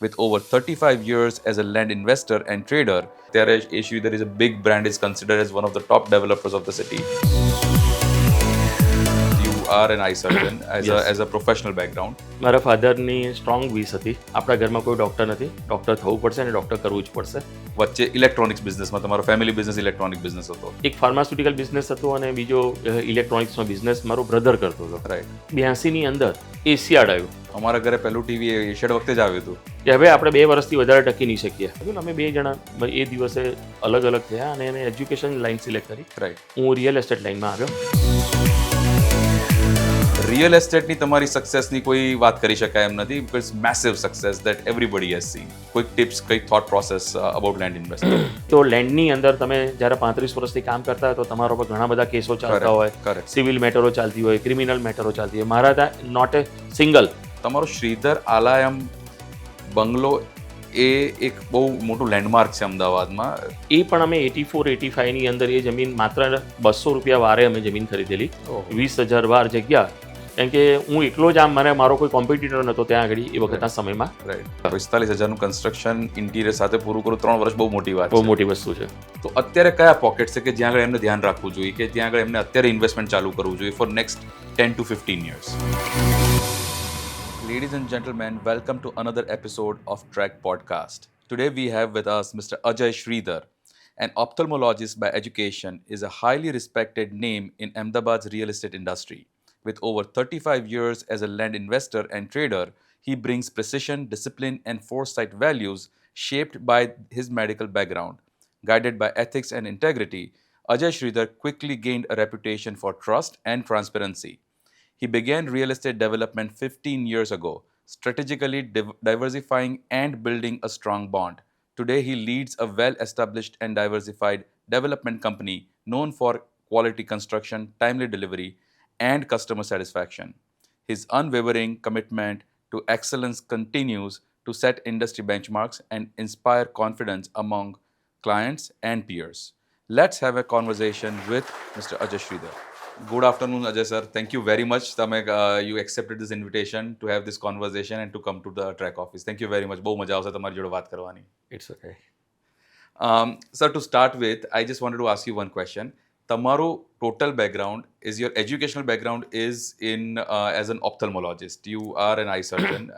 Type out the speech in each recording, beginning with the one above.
with over 35 years as a land investor and trader. There is a big brand is considered as one of the top developers of the city. You are an eye surgeon Yes. as a professional background. મારા ફાધરની strong વિશ હતી, આપણા ઘરમાં કોઈ doctor નથી, doctor થવું પડશે અને doctor કરવું જ પડશે. વચ્ચે ઇલેક્ટ્રોનિક્સ બિઝનેસમાં તમારો ફેમિલી બિઝનેસ ઇલેક્ટ્રોનિક બિઝનેસ હતો. એક ફાર્માસ્યુટિકલ બિઝનેસ હતો અને બીજો ઇલેક્ટ્રોનિક્સનો બિઝનેસ મારો બ્રધર કરતો હતો. રાઈટ. 82ની અંદર એશિયાડ આવ્યું અમારા ઘરે પહેલું ટીવી એશિયાડ વખતે જ આવ્યું હતું. કે હવે આપણે 2 વર્ષથી વધારે ટકી નહીં શકીએ. અમે 2 જણા એ દિવસે અલગ અલગ થયા અને એને એજ્યુકેશન લાઈન સિલેક્ટ કરી. રાઈટ. હું રિયલ એસ્ટેટ લાઈનમાં આવ્યો. રિયલ એસ્ટેટની તમારી સક્સેસની કોઈ વાત કરી શકાય એમ નથી, because massive success that everybody has scene. Quick tips, quick thought process about land investment. તો લેન્ડની અંદર તમે જ્યારે 35 વર્ષથી કામ કરતા હોય તો તમારા પર ઘણા બધા કેસો ચાલતા હોય, કરેક્ટ. સિવિલ મેટરો ચાલતી હોય, ક્રિમિનલ મેટરો ચાલતી હોય. મારા ત્યાં નોટ એ સિંગલ. તમારો શ્રીધર આલાયમ બંગલો એ એક બહુ મોટું લેન્ડમાર્ક છે અમદાવાદમાં. એ પણ અમે 84-85ની અંદર એ જમીન માત્ર 200 રૂપિયા વારે અમે જમીન ખરીદેલી. 20,000 વાર જગ્યા. કેમ કે હું એકલો જ મારો કોઈ કોમ્પિટિટર નહોતો ત્યાં આગળ એ વખતના સમયમાં. રાઈટ. 45,000નું કન્સ્ટ્રક્શન ઇન્ટિરિયર સાથે પૂરું કરું 3 વર્ષ બહુ મોટી વાત છે. બહુ મોટી વસ્તુ છે. તો અત્યારે કયા પોકેટ છે કે જ્યાં આગળ એમને ધ્યાન રાખવું જોઈએ, કે જ્યાં આગળ એમને અત્યારે ઇન્વેસ્ટમેન્ટ ચાલુ કરવું જોઈએ four next 10 to 15 years? Ladies and gentlemen, welcome to another episode of Track Podcast. Today we have with us Mr. Ajay Sridhar, an ophthalmologist by education, is a highly respected name in Ahmedabad's real estate industry. With over 35 years as a land investor and trader, he brings precision, discipline, and foresight values shaped by his medical background. Guided by ethics and integrity, Ajay Sridhar quickly gained a reputation for trust and transparency. He began real estate development 15 years ago, strategically diversifying and building a strong bond. Today, he leads a well-established and diversified development company known for quality construction, timely delivery, and customer satisfaction. His unwavering commitment to excellence continues to set industry benchmarks and inspire confidence among clients and peers. Let's have a conversation with Mr. Ajay Sridhar. Good afternoon, Ajay sir. Thank you very much. You accepted this invitation to have this conversation and to come to the track office. Thank you very much. બહુ મજા આવશે તમારી જોડે વાત કરવાની. It's okay. Sir, to start with, I just wanted to ask you one question. તમારું total background is your educational background is in as an ophthalmologist. You are an eye surgeon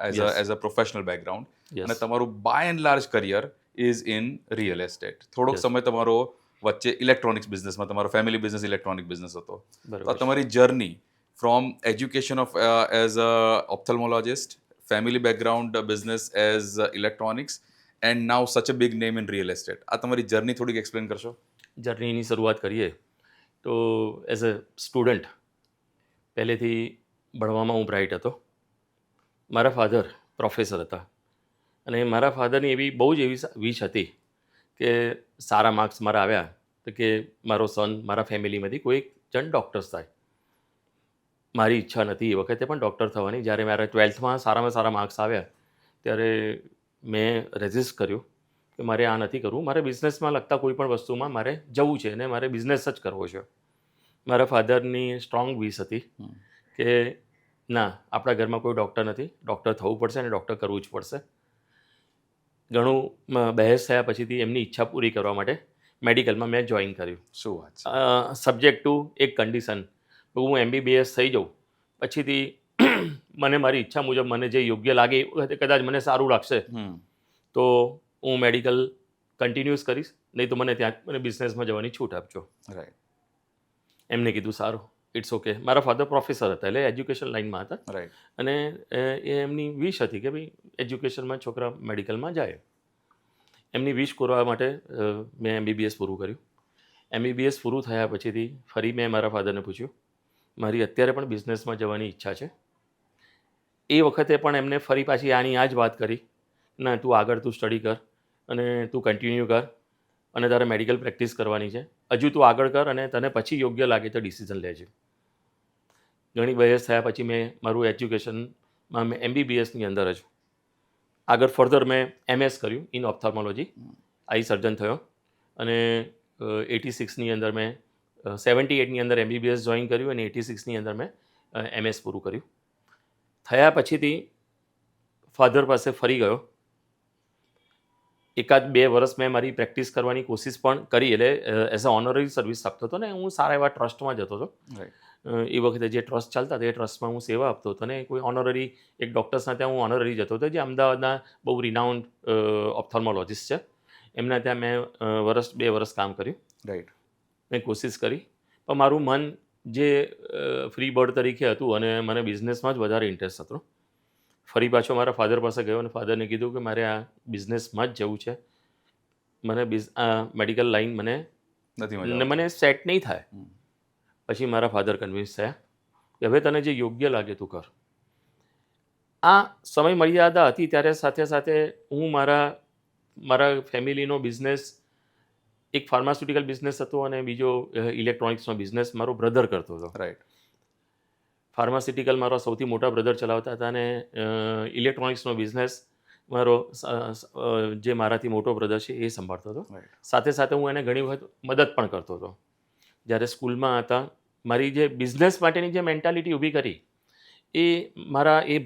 as a professional background. Yes. અને તમારું by and large career is in real estate. થોડોક Yes. સમય તમારો વચ્ચે electronics બિઝનેસમાં, તમારો family business electronic business હતો. બરાબર. તો આ તમારી journey from education of as a ophthalmologist, family background business as electronics, and now such a big name in real estate. આ તમારી જર્ની થોડીક એક્સપ્લેન કરશો? જર્નીની શરૂઆત કરીએ તો એઝ અ સ્ટુડન્ટ પહેલેથી ભણવામાં હું બ્રાઇટ હતો. મારા ફાધર પ્રોફેસર હતા અને મારા ફાધરની એવી બહુ જ એવી વિશ હતી કે સારા માર્ક્સ મારા આવ્યા તો કે મારો સન મારા ફેમિલીમાંથી કોઈ એક જણ ડૉક્ટર્સ થાય. મારી ઈચ્છા નથી એ વખતે પણ ડૉક્ટર થવાની. જ્યારે મારા 12થમાં સારામાં સારા માર્ક્સ આવ્યા ત્યારે મેં રેઝિસ્ટ કર્યું કે મારે આ નથી કરવું, મારે બિઝનેસમાં લગતા કોઈ પણ વસ્તુમાં મારે જવું છે અને મારે બિઝનેસ જ કરવો છે. મારા ફાધરની સ્ટ્રોંગ વિશ હતી કે ના, આપણા ઘરમાં કોઈ ડૉક્ટર નથી, ડૉક્ટર થવું પડશે અને ડૉક્ટર કરવું જ પડશે. ઘણું બહેસ થયા પછીથી એમની ઈચ્છા પૂરી કરવા માટે મેડિકલમાં મેં જોઈન કર્યું. શું વાત છે? સબ્જેક્ટ ટુ એક કન્ડિશન, હું MBBS થઈ જાઉં પછીથી મને મારી ઈચ્છા મુજબ મને જે યોગ્ય લાગે એ વખતે કદાચ મને સારું લાગશે તો હું મેડિકલ કન્ટિન્યુઅસ કરીશ, નહીં તો મને બિઝનેસમાં જવાની છૂટ આપજો. રાઈટ. એમને કીધું સારું, ઇટ્સ ઓકે. મારા ફાધર પ્રોફેસર હતા એટલે એજ્યુકેશન લાઇનમાં હતા. રાઈટ. અને એ એમની વિશ હતી કે ભાઈ એજ્યુકેશનમાં છોકરા મેડિકલમાં જાય. એમની વિશ કરવા માટે મેં MBBS પૂરું કર્યું. MBBS પૂરું થયા પછીથી ફરી મેં મારા ફાધરને પૂછ્યું, મારી અત્યારે પણ બિઝનેસમાં જવાની ઈચ્છા છે. એ વખતે પણ એમને ફરી પાછી આની આ જ વાત કરી, ના તું આગળ તું સ્ટડી કર અને તું કન્ટિન્યુ કર અને તારે મેડિકલ પ્રેક્ટિસ કરવાની છે, હજુ તું આગળ કર અને તને પછી યોગ્ય લાગે તો ડિસિઝન લેજે. ઘણી બહેસ થયા પછી મેં મારું એજ્યુકેશનમાં મેં MBBSની અંદર જ આગળ ફર્ધર મેં MS કર્યું ઇન ઓપ્થાલ્મોલોજી, આઈ સર્જન થયો અને 86ની અંદર મેં 78ની અંદર MBBS જોઈન કર્યું અને 86ની અંદર મેં MS પૂરું કર્યું. થયા પછીથી ફાધર પાસે ફરી ગયો એકાદ 2 વર્ષ મેં મારી પ્રેક્ટિસ કરવાની કોશિશ પણ કરી, એટલે એઝ અ ઓનરરી સર્વિસ આપતો હતો ને હું સારા એવા ટ્રસ્ટમાં જતો હતો. રાઈટ. એ વખતે જે ટ્રસ્ટ ચાલતા તે ટ્રસ્ટમાં હું સેવા આપતો હતો અને કોઈ ઓનરરી એક ડૉક્ટર્સના ત્યાં હું ઓનરરી જતો હતો, જે અમદાવાદના બહુ રિનાઉન્ડ ઓપ્થોલ્મોલોજિસ્ટ છે. એમના ત્યાં મેં 2 વર્ષ કામ કર્યું. રાઈટ. મેં કોશિશ કરી, પણ મારું મન જે ફ્રી બર્ડ તરીકે હતું અને મને બિઝનેસમાં જ વધારે ઇન્ટરેસ્ટ હતો. ફરી પાછો મારા ફાધર પાસે ગયો અને ફાધરને કીધું કે મારે આ બિઝનેસમાં જ જવું છે, મને મેડિકલ લાઈન નથી મજા મને સેટ નહીં થાય. પછી મારા ફાધર કન્વિન્સ થયા કે હવે તને જે યોગ્ય લાગે તું કર. આ સમય મર્યાદા હતી ત્યારે સાથે સાથે હું મારા ફેમિલીનો બિઝનેસ, એક ફાર્માસ્યુટિકલ બિઝનેસ હતો અને બીજો ઇલેક્ટ્રોનિક્સનો બિઝનેસ મારો બ્રધર કરતો હતો. રાઈટ. ફાર્માસ્યુટિકલ મારો સૌથી મોટા બ્રધર ચલાવતા હતા અને ઇલેક્ટ્રોનિક્સનો બિઝનેસ મારો જે મારાથી મોટો બ્રધર છે એ સંભાળતો હતો. રાઈટ. સાથે સાથે હું એને ઘણી વખત મદદ પણ કરતો હતો. જ્યારે સ્કૂલમાં હતા, મારી જે બિઝનેસ માટેની જે મેન્ટાલિટી ઊભી કરી એ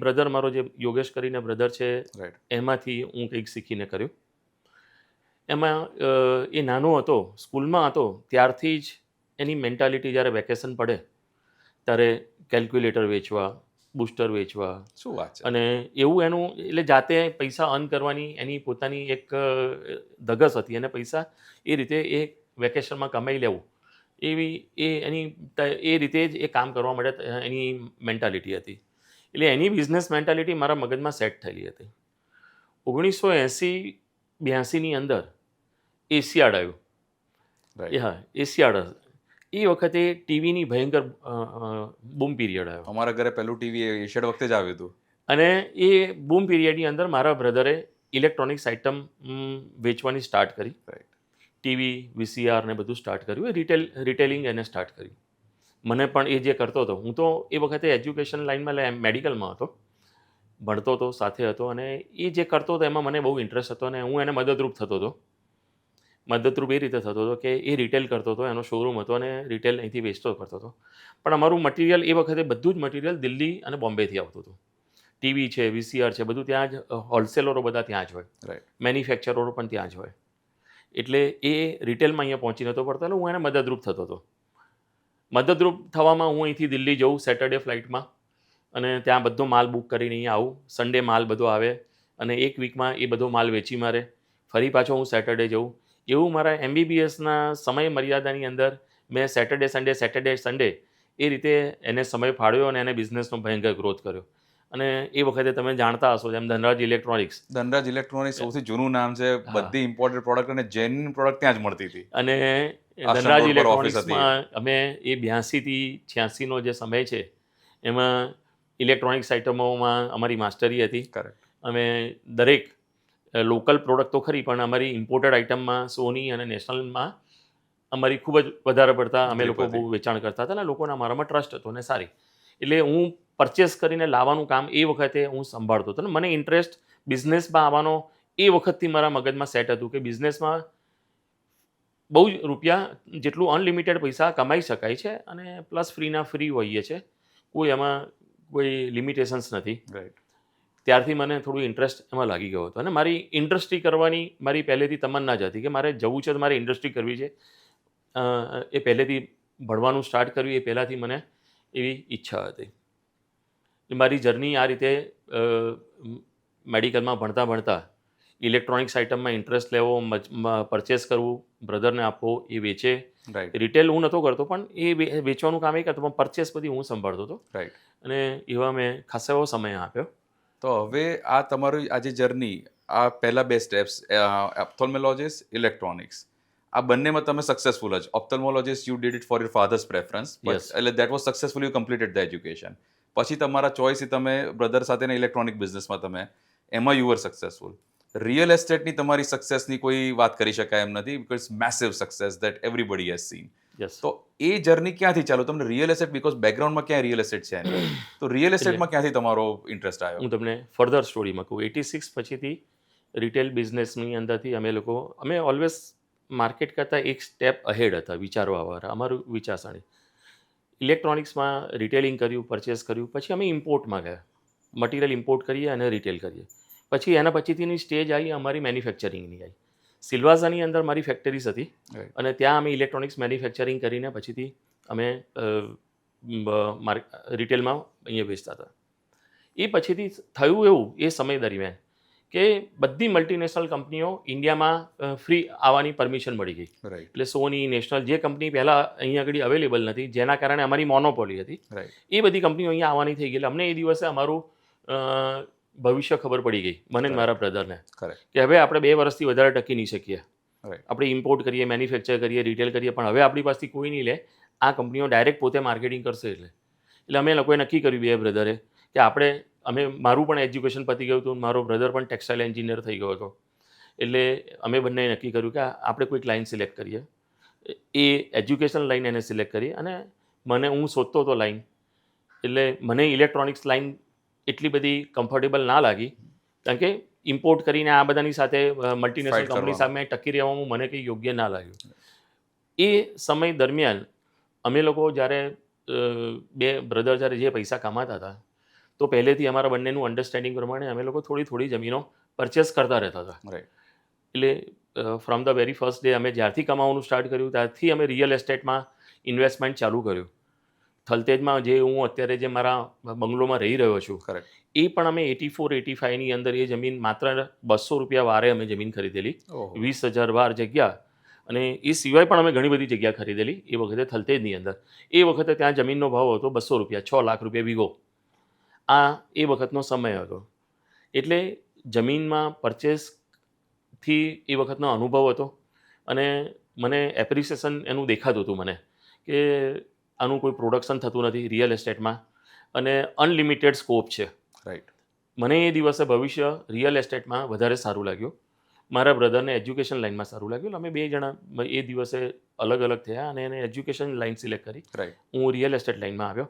બ્રધર, મારો જે યોગેશ કરીને બ્રધર છે, રાઈટ. એમાંથી હું કંઈક શીખીને કર્યું. એમાં એ નાનો હતો, સ્કૂલમાં હતો ત્યારથી જ એની મેન્ટાલિટી, જ્યારે વેકેશન પડે ત્યારે કેલ્ક્યુલેટર વેચવા, બૂસ્ટર વેચવા, શું વાત છે. અને એવું એનું, એટલે જાતે પૈસા અર્ન કરવાની એની પોતાની એક ધગસ હતી અને પૈસા એ રીતે એ વેકેશનમાં કમાઈ લેવું, એ રીતે જ એ કામ કરવા માટે એની મેન્ટાલિટી હતી. એટલે એની બિઝનેસ મેન્ટાલિટી મારા મગજમાં સેટ થયેલી હતી. 1980-82ની અંદર એશિયાડ આવ્યું. રાઈટ. હા, એશિયાડ. એ વખતે ટીવીની ભયંકર બૂમ પીરિયડ આવ્યો અમારા ઘરે પહેલું ટીવી એશિયાડ વખતે જ આવ્યું હતું. અને એ બૂમ પીરિયડની અંદર મારા બ્રધરે ઇલેક્ટ્રોનિક્સ આઇટમ વેચવાની સ્ટાર્ટ કરી. રાઈટ. ટીવી, વીસીઆર ને બધું સ્ટાર્ટ કર્યું. રિટેલિંગ એને સ્ટાર્ટ કર્યું. મને પણ એ જે કરતો હતો, હું તો એ વખતે એજ્યુકેશન લાઇનમાં મેડિકલમાં હતો, ભણતો હતો, સાથે હતો, અને એ જે કરતો હતો એમાં મને બહુ ઇન્ટરેસ્ટ હતો અને હું એને મદદરૂપ થતો હતો. મદદરૂપ એ રીતે થતો હતો કે એ રિટેલ કરતો હતો, એનો શોરૂમ હતો અને રિટેલ અહીંથી વેચતો કરતો હતો. પણ અમારું મટીરિયલ એ વખતે બધું જ મટીરિયલ દિલ્હી અને બોમ્બેથી આવતું હતું. ટીવી છે, વીસીઆર છે, બધું ત્યાં જ, હોલસેલરો બધા ત્યાં જ હોય, રાઈટ. મેન્યુફેક્ચરરો પણ ત્યાં જ હોય. એટલે એ રિટેલમાં અહીંયા પહોંચી નહોતો પડતો, એટલે હું એને મદદરૂપ થતો હતો. મદદરૂપ થવામાં હું અહીંથી દિલ્હી જઉં સેટરડે ફ્લાઇટમાં, અને ત્યાં બધો માલ બુક કરીને અહીંયા આવું. સન્ડે માલ બધો આવે અને એક વીકમાં એ બધો માલ વેચી મારે. ફરી પાછો હું સેટરડે જઉં. એવું મારા એમબીબીએસના સમય મર્યાદાની અંદર મેં સેટરડે સન્ડે એ રીતે એને સમય ફાળવ્યો અને એને બિઝનેસનો ભયંકર ગ્રોથ કર્યો. અને એ વખતે તમે જાણતા હશો, જેમ ધનરાજ ઇલેક્ટ્રોનિક્સ સૌથી જૂનું નામ છે. બધી ઇમ્પોર્ટેડ પ્રોડક્ટ અને જેન્યુઇન પ્રોડક્ટ ત્યાં જ મળતી હતી. અને આશ્રમ ધનરાજ રોડ પર ઓફિસ હતી. ઇલેક્ટ્રોનિક્સમાં અમે એ 82થી 86નો જે સમય છે એમાં ઇલેક્ટ્રોનિક્સ આઇટમોમાં અમારી માસ્ટરી હતી. કરેક્ટ. અમે દરેક લોકલ પ્રોડક્ટ તો ખરી, પણ અમારી ઇમ્પોર્ટેડ આઇટમમાં સોની અને નેશનલમાં અમારી ખૂબ જ વધારે પડતા અમે લોકો બહુ વેચાણ કરતા હતા અને લોકોના મારામાં ટ્રસ્ટ હતો ને સારી. એટલે હું પરચેસ કરીને લાવવાનું કામ એ વખતે હું સંભાળતો હતો. અને મને ઇન્ટરેસ્ટ બિઝનેસમાં આવવાનો એ વખતથી મારા મગજમાં સેટ હતું કે બિઝનેસમાં બહુ જ રૂપિયા, જેટલું અનલિમિટેડ પૈસા કમાઈ શકાય છે અને પ્લસ ફ્રીના ફ્રી હોઈએ છે, એમાં કોઈ લિમિટેશન્સ નથી. રાઈટ. ત્યારથી મને થોડું ઇન્ટરેસ્ટ એમાં લાગી ગયો હતો. અને મારી ઇન્ડસ્ટ્રી કરવાની મારી પહેલેથી તમન્ના જ હતી કે મારે જવું છે તો મારે ઇન્ડસ્ટ્રી કરવી છે. એ પહેલેથી ભણવાનું સ્ટાર્ટ કર્યું એ પહેલાંથી મને એવી ઈચ્છા હતી. મારી જર્ની આ રીતે મેડિકલમાં ભણતા ઇલેક્ટ્રોનિક્સ આઇટમમાં ઇન્ટરેસ્ટ લેવો, પરચેસ કરવું, બ્રધરને આપવો, એ વેચે. રાઈટ. રિટેલ હું નહોતો કરતો, પણ એ વેચવાનું કામ એ કરતો, પણ પરચેસ બધી હું સંભાળતો હતો. રાઈટ. અને એવા મેં ખાસો એવો સમય આપ્યો. તો હવે આ તમારી આ જે જર્ની, આ પહેલા 2 સ્ટેપ્સ, ઓપ્થોલ્મોલોજીસ્ટ, ઇલેક્ટ્રોનિક્સ, આ બંનેમાં તમે સક્સેસફુલ જ. Ophthalmologist you did it for your father's preference, Yes. એટલે that was successful, you completed the education. પછી તમારા ચોઇસ, તમે બ્રધર સાથેના ઇલેક્ટ્રોનિક બિઝનેસમાં તમે એમાં યુ વર સક્સેસફુલ. રિયલ એસ્ટેટની તમારી સક્સેસની કોઈ વાત કરી શકાય એમ નથી, because massive success that everybody has scene. Yes. તો એ જર્ની ક્યાંથી ચાલુ? તમને રિયલ એસ્ટેટ, બિકોઝ બેકગ્રાઉન્ડમાં ક્યાં રિયલ એસ્ટેટ છે એની, તો રિયલ એસ્ટેટમાં ક્યાંથી તમારો ઇન્ટરેસ્ટ આવ્યો? હું તમને ફર્ધર સ્ટોરીમાં કહું. 86 પછીથી રિટેલ બિઝનેસની અંદરથી અમે ઓલવેઝ માર્કેટ કરતાં એક સ્ટેપ અહેડ હતા વિચારવાવાળા. અમારું વિચારસરણી ઇલેક્ટ્રોનિક્સમાં રિટેલિંગ કર્યું, પરચેસ કર્યું, પછી અમે ઇમ્પોર્ટમાં ગયા. મટીરિયલ ઇમ્પોર્ટ કરીએ અને રિટેલ કરીએ. પછી એના પછીથીની સ્ટેજ આવી અમારી મેન્યુફેક્ચરિંગની આવી. સિલ્વાસાની અંદર મારી ફેક્ટરીઝ હતી રાઈટ. અને ત્યાં અમે ઇલેક્ટ્રોનિક્સ મેન્યુફેક્ચરિંગ કરીને પછીથી અમે રિટેલમાં અહીંયા વેચતા હતા. એ પછીથી થયું એવું એ સમય દરમિયાન કે બધી મલ્ટીનેશનલ કંપનીઓ ઇન્ડિયામાં ફ્રી આવવાની પરમિશન મળી ગઈ. રાઈટ. એટલે સોની, નેશનલ, જે કંપની પહેલાં અહીંયા આગળ અવેલેબલ નથી, જેના કારણે અમારી મોનોપોલી હતી, રાઈટ. એ બધી કંપનીઓ અહીંયા આવવાની થઈ ગઈ. એટલે અમને એ દિવસે અમારું ભવિષ્ય ખબર પડી ગઈ, મને ને મારા બ્રધરને, કરેક્ટ. કે હવે આપણે 2 વર્ષથી વધારે ટકી નહીં શકીએ. રાઈટ. આપણે ઇમ્પોર્ટ કરીએ, મેન્યુફેક્ચર કરીએ, રિટેલ કરીએ, પણ હવે આપણી પાસેથી કોઈ નહીં લે. આ કંપનીઓ ડાયરેક્ટ પોતે માર્કેટિંગ કરશે. એટલે અમે લોકોએ નક્કી કર્યું, 2 બ્રધરે, કે મારું પણ એજ્યુકેશન પતી ગયું હતું, મારો બ્રધર પણ ટેક્સટાઇલ એન્જિનિયર થઈ ગયો હતો. એટલે અમે બંને નક્કી કર્યું કે આપણે કોઈક લાઈન સિલેક્ટ કરીએ. એ એજ્યુકેશન લાઈન એને સિલેક્ટ કરી. અને હું શોધતો હતો લાઈન, એટલે મને ઇલેક્ટ્રોનિક્સ લાઈન એટલી બધી કમ્ફર્ટેબલ ના લાગી, કારણ કે ઇમ્પોર્ટ કરીને આ બધાની સાથે મલ્ટીનેશનલ Fight કંપની કરવાનું. સામે ટકી રહેવામાં મને કંઈ યોગ્ય ના લાગ્યું. એ સમય દરમિયાન અમે લોકો જ્યારે 2 બ્રધર જ્યારે જે પૈસા કમાતા હતા, તો પહેલેથી અમારા બંનેનું અન્ડરસ્ટેન્ડિંગ પ્રમાણે અમે લોકો થોડી જમીનો પરચેસ કરતા રહેતા હતા. રાઈટ. એટલે from the very first day અમે જ્યારથી કમાવાનું સ્ટાર્ટ કર્યું ત્યારથી અમે રિયલ એસ્ટેટમાં ઇન્વેસ્ટમેન્ટ ચાલુ કર્યું. થલતેજમાં જે હું અત્યારે જે મારા બંગલોમાં રહી રહ્યો છું, કરેક્ટ. એ પણ અમે 84-85ની અંદર એ જમીન માત્ર 200 રૂપિયા વારે અમે જમીન ખરીદેલી, ઓહો. 20,000 વાર જગ્યા. અને એ સિવાય પણ અમે ઘણી બધી જગ્યા ખરીદેલી એ વખતે થલતેજની અંદર. એ વખતે ત્યાં જમીનનો ભાવ હતો 200 રૂપિયા, 6 લાખ રૂપિયા વીઘો. આ એ વખતનો સમય હતો. એટલે જમીનમાં પરચેસથી એ વખતનો અનુભવ હતો અને મને એપ્રિસિએશન એનું દેખાતું હતું મને, કે આનું કોઈ પ્રોડક્શન થતું નથી રિયલ એસ્ટેટમાં અને અનલિમિટેડ સ્કોપ છે. રાઈટ. મને એ દિવસે ભવિષ્ય રિયલ એસ્ટેટમાં વધારે સારું લાગ્યું, મારા બ્રધરને એજ્યુકેશન લાઇનમાં સારું લાગ્યું. અમે 2 જણા એ દિવસે અલગ અલગ થયા અને એને એજ્યુકેશન લાઇન સિલેક્ટ કરી. રાઈટ. હું રિયલ એસ્ટેટ લાઇનમાં આવ્યો.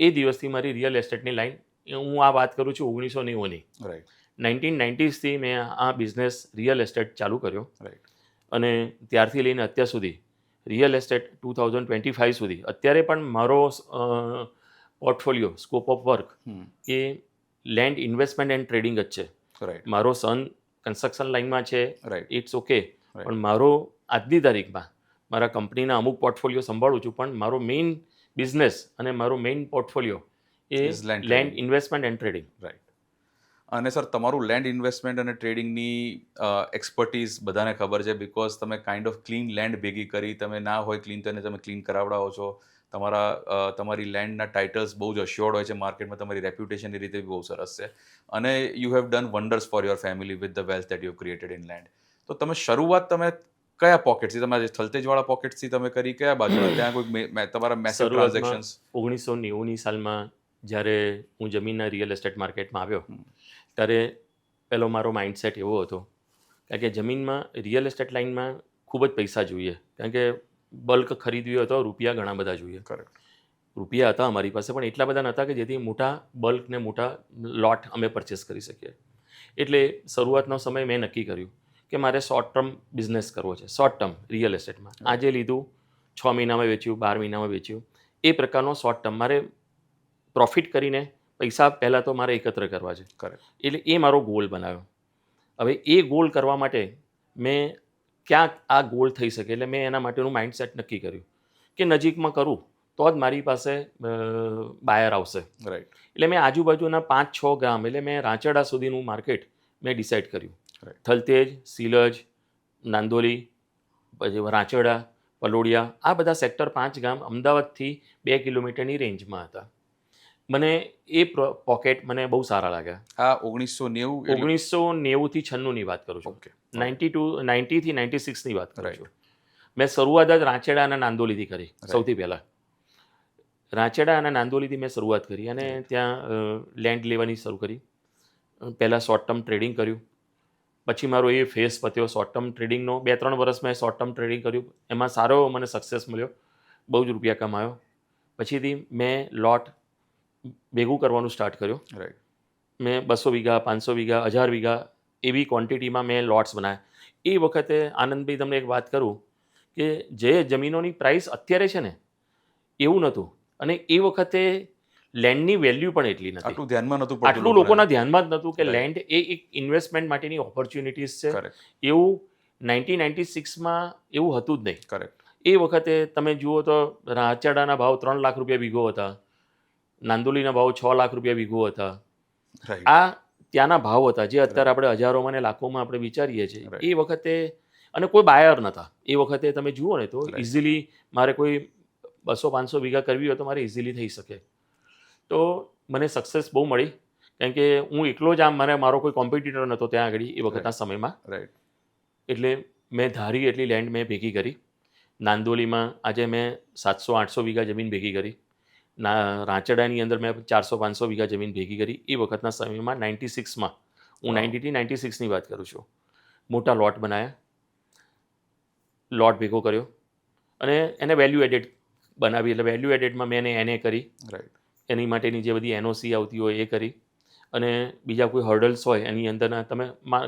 એ દિવસથી મારી રિયલ એસ્ટેટની લાઇન, હું આ વાત કરું છું 1990ની, રાઈટ. 1990sથી મેં આ બિઝનેસ રિયલ એસ્ટેટ ચાલુ કર્યો. રાઈટ. અને ત્યારથી લઈને અત્યાર સુધી રિયલ એસ્ટેટ 2025 સુધી અત્યારે પણ મારો portfolio, scope of work A land investment and trading જ છે. રાઈટ. મારો સન કન્સ્ટ્રક્શન લાઇનમાં છે, રાઈટ. ઇટ્સ ઓકે, પણ મારો આજની તારીખમાં મારા કંપનીના અમુક પોર્ટફોલિયો સંભાળું છું, પણ મારો મેઇન બિઝનેસ અને મારો main portfolio A Is land land trading. Investment and trading. Right. અને સર, તમારું લેન્ડ ઇન્વેસ્ટમેન્ટ અને ટ્રેડિંગની એક્સપર્ટીઝ બધાને ખબર છે, બિકોઝ તમે કાઇન્ડ ઓફ ક્લીન લેન્ડ ભેગી કરી. તમે ના હોય ક્લીન તો એને તમે ક્લીન કરાવડાવો છો. તમારી લેન્ડના ટાઇટલ્સ બહુ જ અશ્યોર્ડ હોય છે માર્કેટમાં. તમારી રેપ્યુટેશનની રીતે બી બહુ સરસ છે અને you have done wonders for your family with the wealth that you created in land. તો તમે શરૂઆત કયા પોકેટ્સથી, તમારા થલતેજવાળા પોકેટ્સથી તમે કરી, કયા બાજુ ત્યાં કોઈ તમારા મેસિવ શરૂઆતમાં ટ્રાન્ઝેક્શન્સ? 1990ની સાલમાં જ્યારે હું જમીનના રિયલ એસ્ટેટ માર્કેટમાં આવ્યો, ત્યારે પહેલો મારો માઇન્ડસેટ એવો હતો, કારણ કે જમીનમાં રિયલ એસ્ટેટ લાઇનમાં ખૂબ જ પૈસા જોઈએ, કારણ કે બલ્ક ખરીદવી હોય તો રૂપિયા ઘણા બધા જોઈએ. કરેક્ટ. રૂપિયા હતા અમારી પાસે, પણ એટલા બધા નહોતા કે જેથી મોટા બલ્ક ને મોટા લોટ અમે પરચેસ કરી શકીએ. એટલે શરૂઆતનો સમય મેં નક્કી કર્યું કે મારે શોર્ટ ટર્મ બિઝનેસ કરવો છે, શોર્ટ ટર્મ રિયલ એસ્ટેટમાં. આજે લીધું, 6 મહિનામાં વેચ્યું, 12 મહિનામાં વેચ્યું, એ પ્રકારનો શોર્ટ ટર્મ. મારે પ્રોફિટ કરીને પૈસા પહેલાં તો મારે એકત્ર કરવા છે. કરેક્ટ. એટલે એ મારો ગોલ બનાવ્યો. હવે એ ગોલ કરવા માટે મેં ક્યાં આ ગોલ થઈ શકે, એટલે મેં એના માટેનું માઇન્ડસેટ નક્કી કર્યું કે નજીકમાં કરું તો જ મારી પાસે બાયર આવશે. રાઈટ. એટલે મેં આજુબાજુના 5-6 ગામ, એટલે મેં રાંચડા સુધીનું માર્કેટ મેં ડિસાઇડ કર્યું. Right. થલતેજ, સિલજ, નાંદોલી, પછી રાંચડા, પલોડિયા, આ બધા સેક્ટર 5 ગામ અમદાવાદથી 2 કિલોમીટરની રેન્જમાં હતા. મને એ પોકેટ મને બહુ સારા લાગ્યા. આ 1990? 1990થી 96ની વાત કરું છું. ઓકે. 90થી 96ની વાત કરું Right. છું. મેં શરૂઆત જ રાંચેડા અને નાંદોલીથી કરી. સૌથી પહેલાં રાંચેડા અને નાંદોલીથી મેં શરૂઆત કરી અને ત્યાં લેન્ડ લેવાની શરૂ કરી. પહેલાં શોર્ટ ટર્મ ટ્રેડિંગ કર્યું. પછી મારો એ ફેઝ પત્યો શોર્ટ ટર્મ ટ્રેડિંગનો. 2-3 વર્ષ મેં શોર્ટ ટર્મ ટ્રેડિંગ કર્યું. એમાં સારો મને સક્સેસ મળ્યો, બહુ જ રૂપિયા કમાયો. પછીથી મેં લોટ ભેગું કરવાનું સ્ટાર્ટ કર્યું. રાઈટ. મેં 200 વીઘા, 500 વીઘા, 1000 વીઘા એવી ક્વોન્ટિટીમાં મેં લોટ્સ બનાવ્યા. એ વખતે આનંદભાઈ તમને એક વાત કરું કે જે જમીનોની પ્રાઇસ અત્યારે છે ને એવું નહોતું. અને એ વખતે લેન્ડની વેલ્યુ પણ એટલી નથી. આટલું ધ્યાનમાં નહોતું પડતું આટલું લોકોના ધ્યાનમાં જ નહોતું કે Right. લેન્ડ એ એક ઇન્વેસ્ટમેન્ટ માટેની ઓપોર્ચ્યુનિટીઝ છે. કરેક્ટ એવું 1996માં એવું હતું જ નહીં. કરેક્ટ એ વખતે તમે જુઓ તો રાચડાના ભાવ 3 લાખ રૂપિયા વીઘો હતા, નાંદોલીના ભાવ 6 લાખ રૂપિયા વીઘો હતા. રાઈટ આ ત્યાંના ભાવ હતા જે અત્યારે આપણે હજારોમાં ને લાખોમાં આપણે વિચારીએ છીએ. Right. એ વખતે અને કોઈ બાયર નહોતા. એ વખતે તમે જુઓ ને તો Right. ઇઝીલી મારે કોઈ 200-500 વીઘા કરવી હોય તો મારે ઇઝીલી થઈ શકે. તો મને સક્સેસ બહુ મળી, કારણ કે હું એકલો જ મારો કોઈ કોમ્પિટિટર નહોતો ત્યાં આગળ એ વખતના સમયમાં. રાઈટ એટલે મેં ધારી એટલી લેન્ડ મેં ભેગી કરી. નાંદોલીમાં આજે મેં 700-800 વીઘા જમીન ભેગી કરી. રાંચડાની અંદર મેં 400-500 વીઘા જમીન ભેગી કરી. એ વખતના સમયમાં 96માં, હું 96ની વાત કરું છું. મોટા લોટ બનાવ્યા, લોટ ભેગો કર્યો અને એને વેલ્યુ એડેડ બનાવી. એટલે વેલ્યુ એડેડમાં મેં એને કરી, રાઈટ એની માટેની જે બધી એનઓસી આવતી હોય એ કરી. અને બીજા કોઈ હર્ડલ્સ હોય એની અંદરના તમે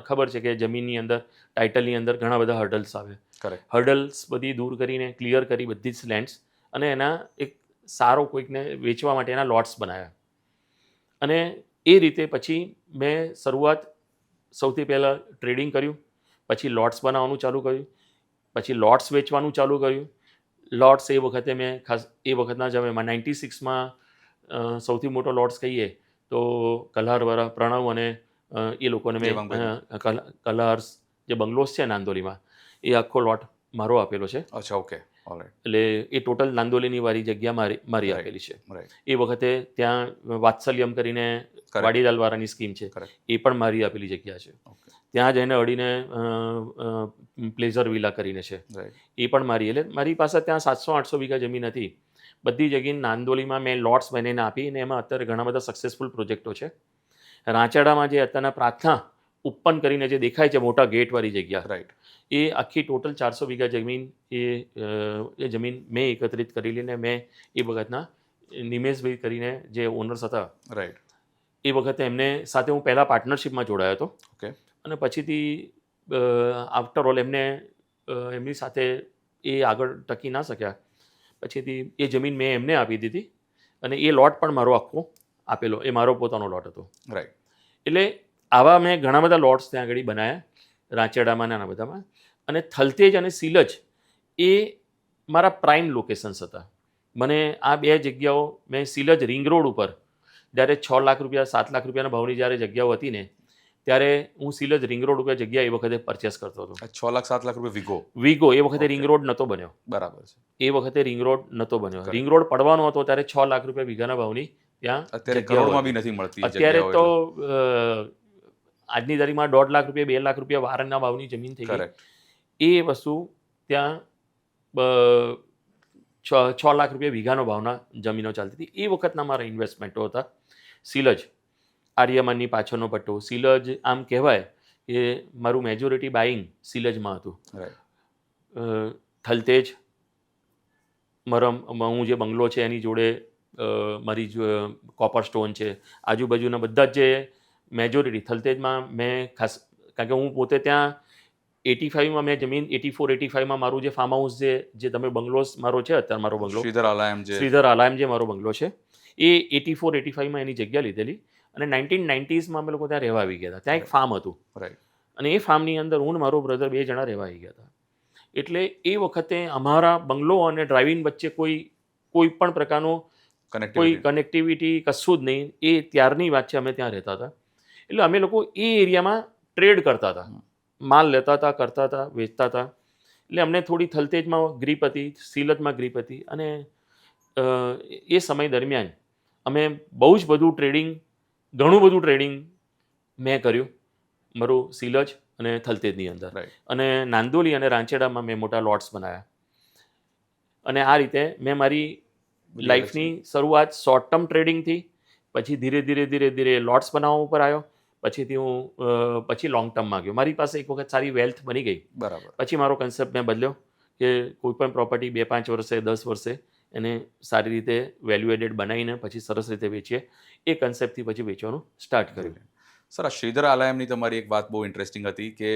ખબર છે કે જમીનની અંદર ટાઇટલની અંદર ઘણા બધા હર્ડલ્સ આવે. કરેક્ટ હર્ડલ્સ બધી દૂર કરીને ક્લિયર કરી બધી જ લેન્ડ્સ, અને એના એક સારો કોઈકને વેચવા માટે એના લોટ્સ બનાવ્યા. અને એ રીતે પછી મેં સૌથી પહેલાં ટ્રેડિંગ કર્યું, પછી લોટ્સ બનાવવાનું ચાલુ કર્યું, પછી લોટ્સ વેચવાનું ચાલુ કર્યું. લોટ્સ એ વખતે મેં ખાસ એ વખતના સમયમાં 96માં સૌથી મોટો લોટ્સ કહીએ તો કલ્હારવાળા પ્રણવ અને એ લોકોને મેં કલ્હાર્સ જે બંગલોસ છે નાંદોલીમાં, એ આખો લોટ મારો આપેલો છે. અચ્છા ઓકે ઓલરાઈટ એટલે એ ટોટલ નાંદોલીની વાળી જગ્યા મારી આપેલી છે. રાઈટ એ વખતે ત્યાં વાત્સલ્યમ કરીને વાડીલાલવાળાની સ્કીમ છે, એ પણ મારી આપેલી જગ્યા છે. ઓકે ત્યાં જઈને અડીને પ્લેઝર વિલા કરીને છે, રાઈટ એ પણ મારી. એટલે મારી પાસે ત્યાં 700-800 વીઘા જમીન હતી. બધી જગ્યાએ નાંદોલીમાં મેં લોટ્સ બનાવીને આપી, અને એમાં અત્યારે ઘણા બધા સક્સેસફુલ પ્રોજેક્ટો છે. રાંચડામાં જે અત્યારના પ્રાર્થના ઉપ્પન કરીને જે દેખાય છે મોટા ગેટવાળી જગ્યા, રાઈટ એ આખી ટોટલ 400 વીઘા જમીન એ જમીન મેં એકત્રિત કરેલી. ને મેં એ વખતના નિમેશભાઈ કરીને જે ઓનર્સ હતા, રાઈટ એ વખતે એમને સાથે હું પહેલાં પાર્ટનરશિપમાં જોડાયો હતો. ઓકે અને પછીથી આફ્ટર ઓલ એમની સાથે એ આગળ ટકી ના શક્યા. પછીથી એ જમીન મેં એમને આપી દીધી, અને એ લોટ પણ મારો આખો આપેલો, એ મારો પોતાનો લોટ હતો. રાઈટ એટલે આવા મેં ઘણા બધા લોટ્સ ત્યાં આગળ બનાવ્યા, રાંચડામાં નાના બધામાં. અને થલતેજ અને સિલજ એ મારા પ્રાઇમ લોકેશન્સ હતા. મને આ બે જગ્યાઓ મેં સિલજ રિંગ રોડ ઉપર જ્યારે 6 લાખ રૂપિયા 7 લાખ રૂપિયાના ભાવની જ્યારે જગ્યાઓ હતી ને, ત્યારે હું સિલજ રિંગ રોડ ઉપર જગ્યા એ વખતે પરચેસ કરતો હતો. 6 લાખ 7 લાખ રૂપિયા વીઘો એ વખતે રિંગ રોડ નહોતો બન્યો. બરાબર છે. એ વખતે રિંગ રોડ નહોતો બન્યો. રિંગ રોડ પડવાનો હતો ત્યારે 6 લાખ રૂપિયા વીઘાના ભાવની ત્યાં અત્યારે કરોડમાં બી નથી મળતી. અત્યારે તો આજની તારીખમાં 1.5 લાખ રૂપિયા 2 લાખ રૂપિયા વારના ભાવની જમીન થઈ ગઈ. એ વસ્તુ ત્યાં 6 લાખ રૂપિયા વીઘાનો ભાવના જમીનો ચાલતી હતી. એ વખતના મારા ઇન્વેસ્ટમેન્ટો હતા. સિલજ, આર્યમાનની પાછળનો પટ્ટો, સિલજ આમ કહેવાય કે મારું મેજોરિટી બાઇંગ સિલજમાં હતું. થલતેજ હું જે બંગલો છે એની જોડે મારી કોપર સ્ટોન છે, આજુબાજુના બધા જ જે મેજોરિટી થલતેજમાં મેં ખાસ, કારણ કે હું પોતે ત્યાં 85માં મેં જમીન 84-85માં મારું જે ફાર્મ હાઉસ જે તમે બંગલોસ મારો છે અત્યારે મારો બંગલો શ્રીધર આલાયમ જે મારો બંગલો છે, એ 84-85માં એની જગ્યા લીધેલી. અને 1990sમાં અમે લોકો ત્યાં રહેવા આવી ગયા હતા. ત્યાં એક ફાર્મ હતું, અને એ ફાર્મની અંદર હું ને મારો બ્રધર 2 જણા રહેવા આવી ગયા હતા. એટલે એ વખતે અમારા બંગલો અને ડ્રાઇવિંગ વચ્ચે કોઈ પણ પ્રકારનો કોઈ કનેક્ટિવિટી કશું જ નહીં. એ ત્યારની વાત છે, અમે ત્યાં રહેતા હતા. એટલે અમે લોકો એ એરિયામાં ટ્રેડ કરતા હતા, માલ લેતા હતા, કરતા હતા, વેચતા હતા. એટલે અમને થોડી થલતેજમાં ગ્રીપ હતી, સિલજમાં ગ્રીપ હતી. અને એ સમય દરમિયાન અમે બહુ જ ઘણું બધું ટ્રેડિંગ મેં કર્યું મારું સિલજ અને થલતેજની અંદર. અને નાંદોલી અને રાંચેડામાં મેં મોટા લોટ્સ બનાવ્યા. અને આ રીતે મેં મારી લાઈફની શરૂઆત શોર્ટ ટર્મ ટ્રેડિંગથી, પછી ધીરે ધીરે લોટ્સ બનાવવા ઉપર આવ્યો. પછીથી હું પછી લોંગ ટર્મમાં ગયો. મારી પાસે એક વખત સારી વેલ્થ બની ગઈ, બરાબર. પછી મારો કન્સેપ્ટ મેં બદલ્યો કે કોઈ પણ પ્રોપર્ટી 2-5 વર્ષે 10 વર્ષે એને સારી રીતે વેલ્યુ એડેડ બનાવીને પછી સરસ રીતે વેચીએ. એ કન્સેપ્ટથી પછી વેચવાનું સ્ટાર્ટ કર્યું. સર, આ શ્રીધર આલાયમની તમારી એક વાત બહુ ઇન્ટરેસ્ટિંગ હતી કે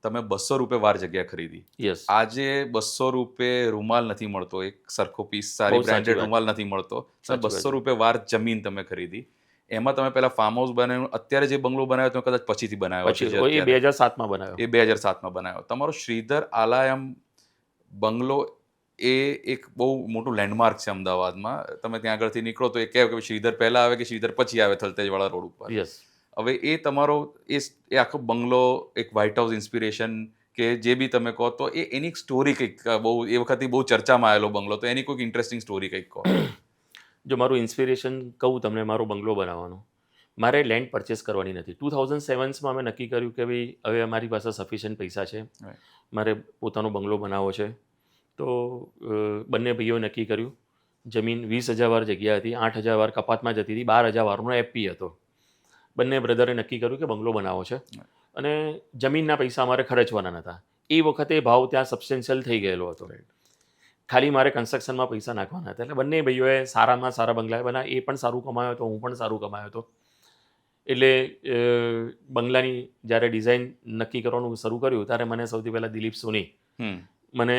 તમે 200 રૂપિયા વાર જગ્યા ખરીદી. યસ, આજે 200 રૂપિયે રૂમાલ નથી મળતો, એક સરખો પીસ સારી બહુ સાચી બ્રાન્ડેડ વાત. રૂમાલ નથી મળતો. તમે સાચી વાત 200 છે. રૂપિયા વાર જમીન તમે ખરીદી. એમાં તમે પહેલા ફાર્મ હાઉસ બનાવ્યું, અત્યારે જે બંગલો બનાવ્યો તમે કદાચ પછીથી બનાવ્યો પછી છે જે એ અત્યારે 2007માં બનાવ્યો. એ 2007માં બનાવ્યો. તમારો શ્રીધર આલાયમ બંગલો એ એક બહુ મોટું લેન્ડમાર્ક છે અમદાવાદમાં. તમે ત્યાં આગળથી નીકળો તો એ કહે કે શ્રીધર પહેલા આવે કે શ્રીધર પછી આવે થલતેજવાળા રોડ ઉપર. યસ, હવે એ તમારો એ આખો બંગલો એક વ્હાઇટ હાઉસ ઇન્સ્પિરેશન કે જે બી તમે કહો તો એની સ્ટોરી કંઈક બહુ એ વખતથી બહુ ચર્ચામાં આવેલો બંગલો, તો એની કોઈક ઇન્ટરેસ્ટિંગ સ્ટોરી કંઈક કહો. જો મારું ઇન્સ્પિરેશન કહું તમને મારો બંગલો બનાવવાનું, મારે લેન્ડ પરચેસ કરવાની નથી. 2007માં મેં નક્કી કર્યું કે ભાઈ હવે અમારી પાસે સફિશિયન્ટ પૈસા છે, મારે પોતાનો બંગલો બનાવવો છે. તો બંને ભાઈઓએ નક્કી કર્યું. જમીન 20,000 વાર જગ્યા હતી, 8,000 વાર કપાતમાં જતી હતી, 12,000 વારનો એફપી હતો. બંને બ્રધરે નક્કી કર્યું કે બંગલો બનાવવો છે અને જમીનના પૈસા અમારે ખર્ચવાના નહોતા. એ વખતે ભાવ ત્યાં સબસ્ટેન્શિયલ થઈ ગયેલો હતો. ખાલી મારે કન્સ્ટ્રક્શનમાં પૈસા નાખવાના હતા. એટલે બંને ભાઈઓએ સારામાં સારા બંગલા બનાવ્યા. એ પણ સારું કમાયો હતો, હું પણ સારું કમાયો હતો. એટલે બંગલાની જ્યારે ડિઝાઇન નક્કી કરવાનું શરૂ કર્યું ત્યારે મને સૌથી પહેલાં દિલીપ સોની, મને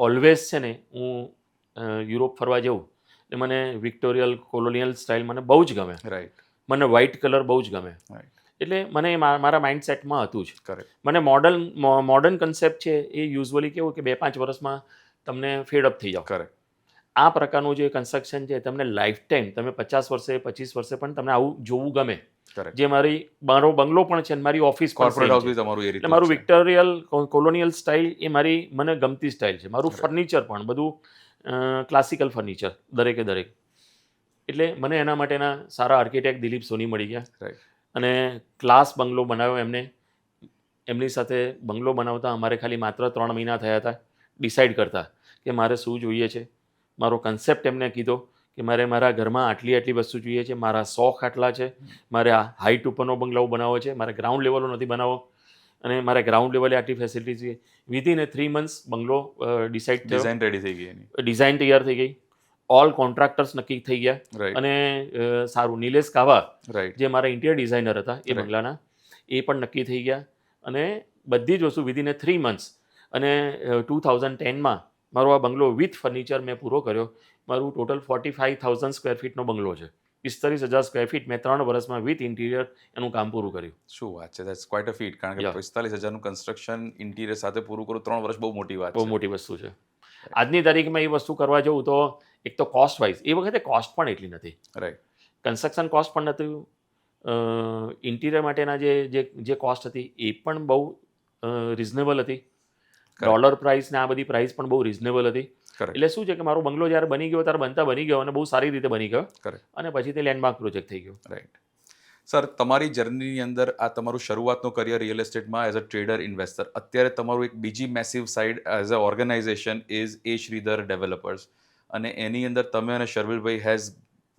ઓલવેઝ છે ને હું યુરોપ ફરવા જાઉં એટલે મને વિક્ટોરિયલ કોલોનિયલ સ્ટાઇલ મને બહુ જ ગમે. રાઈટ. મને વ્હાઇટ કલર બહુ જ ગમે. એટલે મને મારા માઇન્ડસેટમાં હતું જ. કરેક્ટ. મને મોડર્ન કન્સેપ્ટ છે એ યુઝવલી કેવું કે 2-5 વર્ષમાં તમને ફેડઅપ થઈ જાઓ. કરેક્ટ. આ પ્રકારનું જે કન્સ્ટ્રક્શન છે તમને લાઈફ ટાઈમ, તમે 50 વર્ષે 25 વર્ષે પણ તમને આવું જોવું ગમે. કરેક્ટ. જે મારો બંગલો પણ છે અને મારી ઓફિસ કોર્પોરેટ હાઉસ બી તમારું એ રીતે એટલે મારું વિક્ટોરિયલ કોલોનિયલ સ્ટાઇલ એ મને ગમતી સ્ટાઇલ છે. મારું ફર્નિચર પણ બધું ક્લાસિકલ ફર્નિચર દરેકે દરેક. એટલે મને એના માટેના સારા આર્કિટેક્ટ દિલીપ સોની મળી ગયા. રાઈટ. અને ક્લાસ બંગલો બનાવ્યો એમને. એમની સાથે બંગલો બનાવતા અમારે ખાલી માત્ર 3 મહિના થયા હતા ડિસાઇડ કરતા કે મારે શું જોઈએ છે. મારો કન્સેપ્ટ એમને કીધો કે મારે મારા ઘરમાં આટલી વસ્તુ જોઈએ છે, મારા શોખ આટલા છે, મારે આ હાઇટ ઉપરનો બંગલો બનાવવો છે, મારે ગ્રાઉન્ડ લેવલનો નથી બનાવવો અને મારે ગ્રાઉન્ડ લેવલે આટલી ફેસિલિટી છે. વિધિન 3 મંથ્સ બંગલો ડિસાઇડ થયો, ડિઝાઇન રેડી થઈ ગઈ એની. ડિઝાઇન તૈયાર થઈ ગઈ, ઓલ કોન્ટ્રાક્ટર્સ નક્કી થઈ ગયા. રાઈટ. અને સારું નિલેશ કાવા રાઈટ. જે મારા ઇન્ટિરિયર ડિઝાઇનર હતા એ Right. બંગલાના, એ પણ નક્કી થઈ ગયા. અને બધી જ વસ્તુ વિધિન 3 મંથ્સ. અને 2010માં મારો આ બંગલો વિથ ફર્નિચર મેં પૂરો કર્યો. મારું ટોટલ 45,000 સ્ક્વેર ફીટનો બંગલો છે. 45,000 સ્ક્વેર ફીટ મેં 3 વર્ષમાં વિથ ઇન્ટિરિયર એનું કામ પૂરું કર્યું. શું વાત છે, ધેટ્સ ક્વાઇટ અ ફીટ. કારણ કે Yeah. 45,000 નું કન્સ્ટ્રક્શન ઇન્ટિરિયર સાથે પૂરું કરું 3 વર્ષ બહુ મોટી વાત બહુ છે. મોટી વસ્તુ છે. આજની તારીખમાં એ વસ્તુ કરવા જવું તો એક તો કોસ્ટ વાઇઝ એ વખતે કોસ્ટ પણ એટલી નથી. રાઈટ. કન્સ્ટ્રક્શન કોસ્ટ પણ નહોતું. ઇન્ટિરિયર માટેના જે કોસ્ટ હતી એ પણ બહુ રિઝનેબલ હતી. ડોલર પ્રાઇસ ને આ બધી પ્રાઇસ પણ બહુ રિઝનેબલ હતી. કરેક્ટ. એટલે શું છે કે મારો બંગલો જ્યારે બની ગયો ત્યારે બની ગયો અને બહુ સારી રીતે બની ગયો. કરેક્ટ. અને પછી તે લેન્ડમાર્ક પ્રોજેક્ટ થઈ ગયો. રાઈટ. સર, તમારી જર્નીની અંદર આ તમારું શરૂઆતનો કરિયર રિયલ એસ્ટેટમાં એઝ અ ટ્રેડર ઇન્વેસ્ટર, અત્યારે તમારું એક બીજી massive side as a organization is A Shridhar developers, અને એની અંદર તમે અને Sharvilbhai has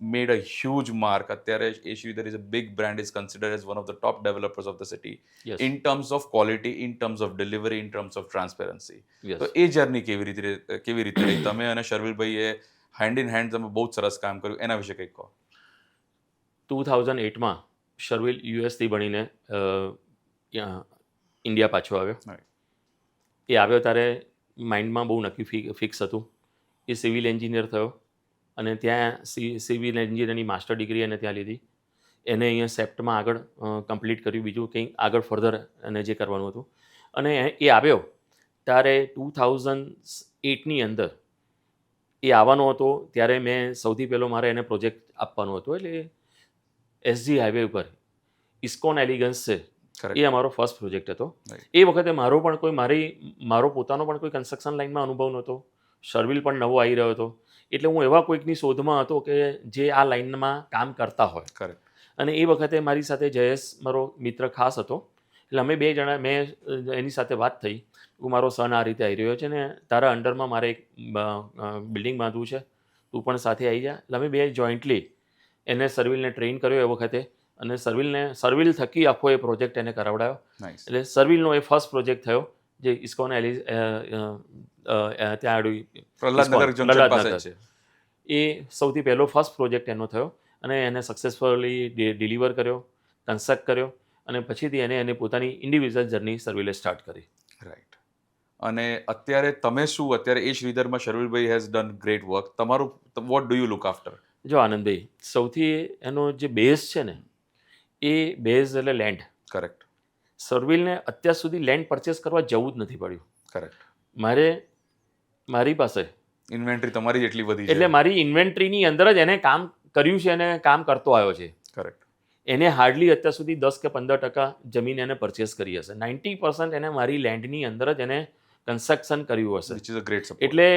made a huge mark. અત્યારે A Shridhar is a big brand, is considered as one of the top developers of the city yes, in terms of quality, in terms of delivery, in terms of transparency. તો yes. એ journey કેવી રીતે રહી? તમે અને શર્વિલભાઈએ hand in hand તમે બહુ જ સરસ કામ કર્યું, એના વિશે કંઈક કહો. 2008માં શર્વિલ યુએસથી ભણીને ઇન્ડિયા પાછો આવ્યો. Right. એ આવ્યો ત્યારે માઇન્ડમાં બહુ નક્કી ફિક્સ હતું. એ સિવિલ એન્જિનિયર થયો અને ત્યાં સિવિલ એન્જિનિયરની માસ્ટર ડિગ્રી એને ત્યાં લીધી. એને અહીંયા સેપ્ટમાં આગળ કમ્પ્લીટ કર્યું, બીજું કંઈ આગળ ફર્ધર એને જે કરવાનું હતું. અને એ આવ્યો ત્યારે 2008ની અંદર એ આવવાનો હતો ત્યારે મેં સૌથી પહેલો મારે એને પ્રોજેક્ટ આપવાનો હતો. એટલે એસજી હાઈવે ઉપર ઇસ્કોન એલિગન્સ છે Correct. એ અમારો ફર્સ્ટ પ્રોજેક્ટ હતો. Right. એ વખતે મારો પોતાનો પણ કોઈ કન્સ્ટ્રક્શન લાઇનમાં અનુભવ નહોતો. શર્વિલ પણ નવો આવી રહ્યો હતો. એટલે હું એવા કોઈકની શોધમાં હતો કે જે આ લાઇનમાં કામ કરતા હોય. Correct. અને એ વખતે મારી સાથે જયેશ મારો મિત્ર ખાસ હતો. એટલે અમે 2 જણા, મેં એની સાથે વાત થઈ, હું મારો સન આ રીતે આવી રહ્યો છે ને તારા અંડરમાં મારે એક બિલ્ડિંગ બાંધવું છે, તું પણ સાથે આવી જા. એટલે અમે 2 જોઈન્ટલી એને સર્વિલને ટ્રેન કર્યો એ વખતે, અને સર્વિલ થકી આખો એ પ્રોજેક્ટ એને કરાવડાયો. Nice. એટલે સર્વિલનો એ ફર્સ્ટ પ્રોજેક્ટ થયો જે ઇસ્કોન ત્યાં આગળ પ્રહલાદનગર ISKCON, જંકશન પાસે પ્રહલાદનગર. છે. એ સૌથી પહેલો ફર્સ્ટ પ્રોજેક્ટ એનો થયો અને એને સક્સેસફુલી ડિલિવર કર્યો, કન્સ્ટ્રક્ટ કર્યો અને પછીથી એને પોતાની ઇન્ડિવિજ્યુઅલ જર્ની સર્વિલે સ્ટાર્ટ કરી. અને અત્યારે તમે શું અત્યારે એ શ્રીધરમાં શર્વિલભાઈ હેઝ ડન ગ્રેટ વર્ક. તમારું what do you look after? જો આનંદભાઈ, સૌથી એનો જે બેઝ છે ને, એ બેઝ એટલે લેન્ડ. કરેક્ટ. સર્વિલને અત્યાર સુધી લેન્ડ પરચેસ કરવા જવું જ નથી પડ્યું. કરેક્ટ. મારી પાસે ઇન્વેન્ટરી તમારી જેટલી બધી છે. એટલે મારી ઇન્વેન્ટરીની અંદર જ એને કામ કર્યું છે અને કામ કરતો આવ્યો છે. કરેક્ટ. એને હાર્ડલી અત્યાર સુધી 10 કે 15% જમીન એને પરચેસ કરી હશે. 90% એને મારી લેન્ડની અંદર જ એને કન્સ્ટ્રક્શન કર્યું હશે. Which is a great support. એટલે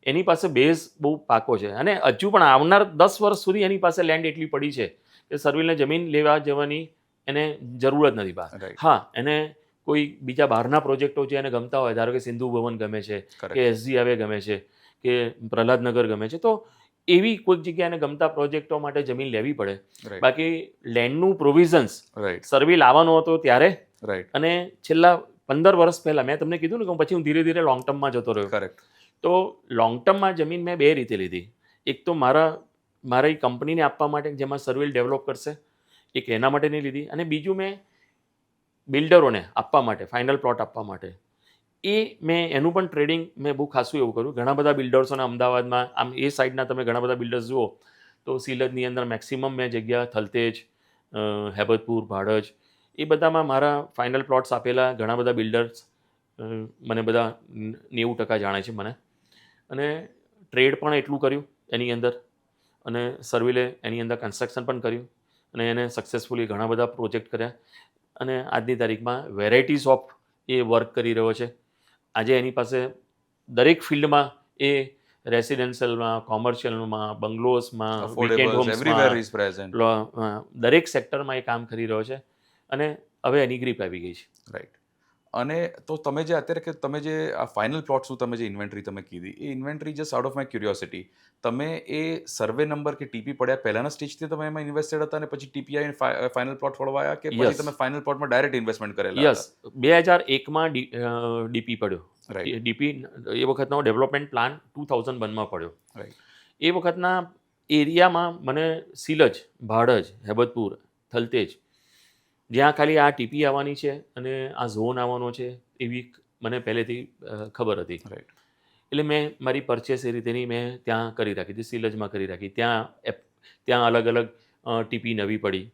એની પાસે બેઝ બહુ પાકો છે અને હજુ પણ આવનાર 10 વર્ષ સુધી એની પાસે લેન્ડ એટલી પડી છે કે સર્વિલને જમીન લેવા જવાની એને જરૂર જ નથી બહાર. Right. હા, એને કોઈ બીજા બહારના પ્રોજેક્ટો જે એને ગમતા હોય, ધારો કે સિંધુ ભવન ગમે છે, Correct. કે એસજી આવે ગમે છે, કે પ્રહલાદનગર ગમે છે, તો એવી કોઈક જગ્યાએ એને ગમતા પ્રોજેક્ટો માટે જમીન લેવી પડે. રાઈટ. બાકી લેન્ડનું પ્રોવિઝન્સ રાઈટ. સર્વિલ આવવાનો હતો ત્યારે રાઈટ. અને છેલ્લા 15 વર્ષ પહેલાં મેં તમને કીધું ને કે પછી હું ધીરે ધીરે લોંગ ટર્મમાં જતો રહ્યો. કરેક્ટ. તો લોંગ ટર્મમાં જમીન મેં 2 રીતે લીધી. એક તો મારી કંપનીને આપવા માટે જેમાં સર્વિલ ડેવલપ કરશે, એક એના માટેની લીધી, અને બીજું મેં બિલ્ડરોને આપવા માટે, ફાઇનલ પ્લોટ આપવા માટે મેં એનું પણ ટ્રેડિંગ મેં બહુ ખાસું એવું કર્યું. ઘણા બધા બિલ્ડર્સોને અમદાવાદમાં આમ એ સાઈડના તમે ઘણા બધા બિલ્ડર્સ જુઓ તો સિલજની અંદર મેક્સિમમ મેં જગ્યા થલતેજ, હેબતપુર, ભાડજ, એ બધામાં મારા ફાઇનલ પ્લોટ્સ આપેલા ઘણા બધા બિલ્ડર્સ મને બધા 90% જાણે છે મને, અને ટ્રેડ પણ એટલું કર્યું એની અંદર, અને સર્વિલે એની અંદર કન્સ્ટ્રક્શન પણ કર્યું, અને એને સક્સેસફુલી ઘણા બધા પ્રોજેક્ટ કર્યા, અને આજની તારીખમાં વેરાયટીઝ ઓફ એ વર્ક કરી રહ્યો છે. આજે એની પાસે દરેક ફિલ્ડમાં એ રેસિડેન્શિયલમાં, કોમર્શિયલમાં, બંગલોઝમાં, વીકેન્ડ Affordables, everywhere હોમ્સમાં, is present. દરેક સેક્ટરમાં એ કામ કરી રહ્યો છે, અને હવે એની ગ્રીપ આવી ગઈ છે. રાઈટ. અને તો તમે જે અત્યારે કે તમે જે આ ફાઇનલ પ્લોટ્સનું તમે જે ઇન્વેન્ટરી તમે કીધી, એ inventory just out of my curiosity, તમે એ સર્વે નંબર કે ટીપી પડ્યા પહેલાના સ્ટેજથી તમે એમાં ઇન્વેસ્ટેડ હતા અને પછી ટીપી આવીને ફાઇનલ પ્લોટ ફળવાયા, કે પછી Yes. તમે ફાઇનલ પ્લોટમાં ડાયરેક્ટ ઇન્વેસ્ટમેન્ટ કરેલા યસ, 2001માં ડીપી પડ્યો. Right. ડીપી એ વખતનો ડેવલપમેન્ટ પ્લાન 2001માં પડ્યો. રાઈટ. એ વખતના એરિયામાં મને સિલજ, ભાડજ, હેબતપુર, થલતેજ, જ્યાં ખાલી આ ટીપી આવવાની છે અને આ ઝોન આવવાનો છે એવી મને પહેલેથી ખબર હતી. રાઈટ. એટલે મેં મારી પરચેસ એ રીતેની મેં ત્યાં કરી રાખી હતી, સિલજમાં કરી રાખી. ત્યાં અલગ અલગ ટીપી નવી પડી.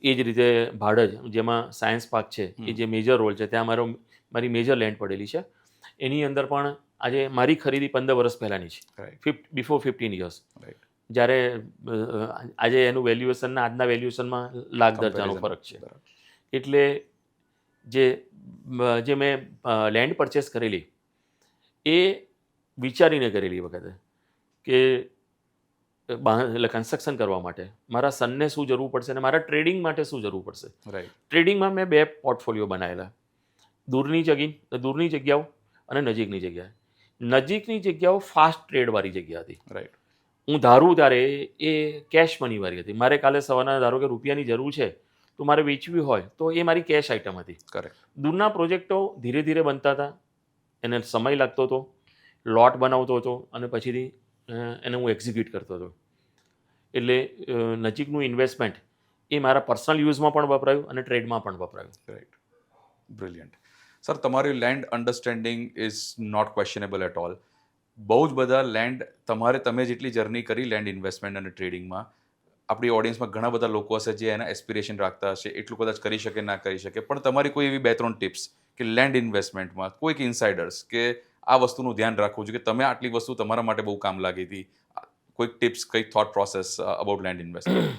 એ જ રીતે ભાડજ, જેમાં સાયન્સ પાર્ક છે, એ જે મેજર રોલ છે, ત્યાં મારી મેજર લેન્ડ પડેલી છે. એની અંદર પણ આજે મારી ખરીદી 15 વર્ષ પહેલાંની છે, રાઈટ. Before 15 years. રાઈટ. જ્યારે આજે એનું વેલ્યુએશનના આજના વેલ્યુએશનમાં લાખ દરજાનો ફરક છે. એટલે જે મેં લેન્ડ પરચેસ કરેલી એ વિચારીને કરેલી વખતે કે એટલે કન્સ્ટ્રક્શન કરવા માટે મારા સનને શું જરૂર પડશે અને મારા ટ્રેડિંગ માટે શું જરૂર પડશે. રાઈટ. ટ્રેડિંગમાં મેં 2 પોર્ટફોલિયો બનાવેલા, દૂરની જગ્યાઓ અને નજીકની જગ્યાએ. નજીકની જગ્યાઓ ફાસ્ટ ટ્રેડવાળી જગ્યા હતી. રાઈટ. હું ધારું ત્યારે એ કેશ મનીવાળી હતી. મારે કાલે સવારના ધારો કે રૂપિયાની જરૂર છે તો મારે વેચવી હોય તો એ મારી કેશ આઇટમ હતી. કરેક્ટ. દૂરના પ્રોજેક્ટો ધીરે ધીરે બનતા હતા, એને સમય લાગતો હતો, લોટ બનાવતો હતો અને પછીથી એને હું એક્ઝિક્યુટ કરતો હતો. એટલે નજીકનું ઇન્વેસ્ટમેન્ટ એ મારા પર્સનલ યુઝમાં પણ વપરાયું અને ટ્રેડમાં પણ વપરાયું. રાઈટ. બ્રિલિયન્ટ. સર, તમારી land understanding is not questionable at all. બહુ જ બધા તમે જેટલી જર્ની કરી લેન્ડ ઇન્વેસ્ટમેન્ટ અને ટ્રેડિંગમાં, આપણી ઓડિયન્સમાં ઘણા બધા લોકો હશે જે એના એસ્પિરેશન રાખતા હશે, એટલું કદાચ કરી શકે ના કરી શકે, પણ તમારી કોઈ એવી 2-3 ટિપ્સ કે લેન્ડ ઇન્વેસ્ટમેન્ટમાં કોઈક ઇન્સાઇડર્સ કે આ વસ્તુનું ધ્યાન રાખવું જોઈએ કે તમે આટલી વસ્તુ તમારા માટે બહુ કામ લાગી હતી, કોઈક ટિપ્સ, કંઈક thought process about land investment?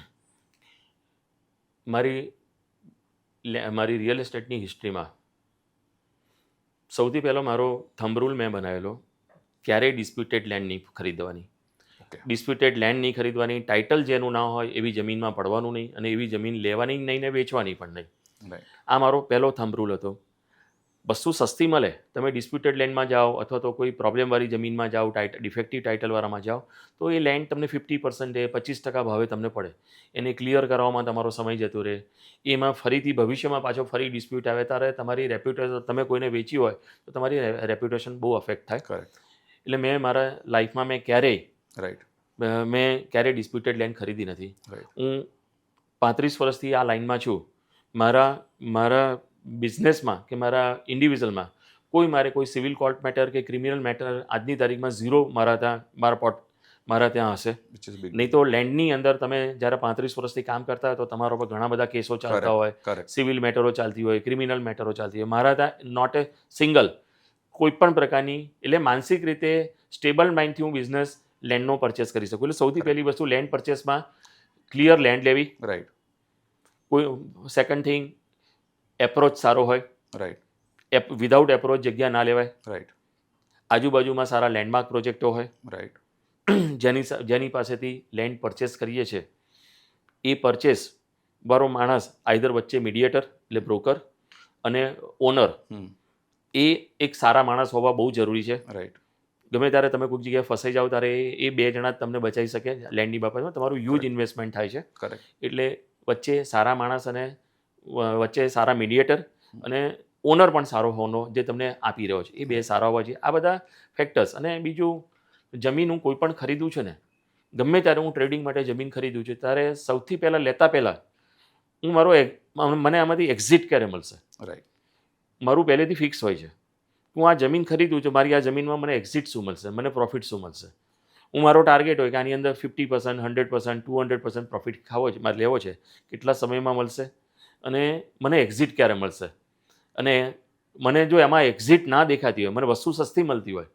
મારી રિયલ એસ્ટેટની હિસ્ટ્રીમાં સૌથી પહેલો મારો થંબ રૂલ મેં બનાવેલો, ક્યારેય ડિસ્પ્યુટેડ લેન્ડ નહીં ખરીદવાની. ડિસ્પ્યુટેડ લેન્ડ નહીં ખરીદવાની, ટાઇટલ જેનું ના હોય એવી જમીનમાં પડવાનું નહીં, અને એવી જમીન લેવાની નહીં ને વેચવાની પણ નહીં. આ મારો પહેલો થંબ રૂલ હતો. વસ્તુ સસ્તી મળે, તમે ડિસ્પ્યુટેડ લેન્ડમાં જાઓ અથવા તો કોઈ પ્રોબ્લેમવાળી જમીનમાં જાઓ, ડિફેક્ટિવ ટાઇટલવાળામાં જાઓ, તો એ લેન્ડ તમને 50%, 25% ભાવે તમને પડે. એને ક્લિયર કરવામાં તમારો સમય જતો રહે. એમાં ફરીથી ભવિષ્યમાં પાછો ફરી ડિસ્પ્યુટ આવે ત્યારે તમારી રેપ્યુટેશન, તમે કોઈને વેચી હોય તો તમારી રેપ્યુટેશન બહુ અફેક્ટ થાય. કરેક્ટ. એટલે મેં મારા લાઈફમાં મેં ક્યારેય ડિસ્પ્યુટેડ લેન્ડ ખરીદી નથી. હું 35 વર્ષથી આ લાઈનમાં છું. મારા બિઝનેસમાં કે મારા ઇન્ડિવિજ્યુઅલમાં કોઈ મારે કોઈ સિવિલ કોર્ટ મેટર કે ક્રિમિનલ મેટર આજની તારીખમાં ઝીરો મારા ત્યાં હશે. which is big. નહીં તો લેન્ડની અંદર તમે જ્યારે 35 વર્ષથી કામ કરતા હોય તો તમારા પર ઘણા બધા કેસો ચાલતા હોય, Correct. સિવિલ મેટરો ચાલતી હોય, ક્રિમિનલ મેટરો ચાલતી હોય. મારા ત્યાં નોટ એ સિંગલ કોઈ પણ પ્રકારની, એટલે માનસિક રીતે સ્ટેબલ માઇન્ડથી હું બિઝનેસ લેન્ડનો પરચેસ કરી શકું. એટલે સૌથી પહેલી વસ્તુ લેન્ડ પરચેસમાં ક્લિયર લેન્ડ લેવી. Right. કોઈ સેકન્ડ થિંગ, એપ્રોચ સારો હોય. Right. વિધાઉટ એપ્રોચ જગ્યા ના લેવાય. Right. આજુબાજુમાં સારા લેન્ડમાર્ક પ્રોજેક્ટો હોય. Right. જેની પાસેથી લેન્ડ પરચેસ કરીએ છીએ એ પરચેસ વાળો માણસ આઈધર વચ્ચે મીડિયેટર એટલે બ્રોકર અને ઓનર એ એક સારા માણસ હોવા બહુ જરૂરી છે. Right. ગમે ત્યારે તમે કોઈક જગ્યાએ ફસાઈ જાઓ ત્યારે એ બે જણા જ તમને બચાવી શકે. લેન્ડની બાબતમાં તમારું હ્યુજ ઇન્વેસ્ટમેન્ટ થાય છે. Correct. એટલે વચ્ચે સારા માણસ અને વચ્ચે સારા મીડિયેટર અને ઓનર પણ સારો હોવાનો જે તમને આપી રહ્યો છે એ બે સારા હોવા જોઈએ. આ બધા ફેક્ટર્સ. અને બીજું, જમીન હું કોઈ પણ ખરીદું છું ને, ગમે ત્યારે હું ટ્રેડિંગ માટે જમીન ખરીદું છું ત્યારે સૌથી પહેલાં લેતા પહેલાં હું મને આમાંથી એક્ઝિટ ક્યારે મળશે, Right. મારું પહેલેથી ફિક્સ હોય છે. હું આ જમીન ખરીદું છું, મારી આ જમીનમાં મને એક્ઝિટ શું મળશે, મને પ્રોફિટ શું મળશે. મારો ટાર્ગેટ હોય કે આની અંદર 50%, 100%, 200% પ્રોફિટ ખાવો છે, મારે લેવો છે, કેટલા સમયમાં મળશે અને મને એક્ઝિટ ક્યારે મળશે. અને મને જો એમાં એક્ઝિટ ના દેખાતી હોય, મને વસ્તુ સસ્તી મળતી હોય,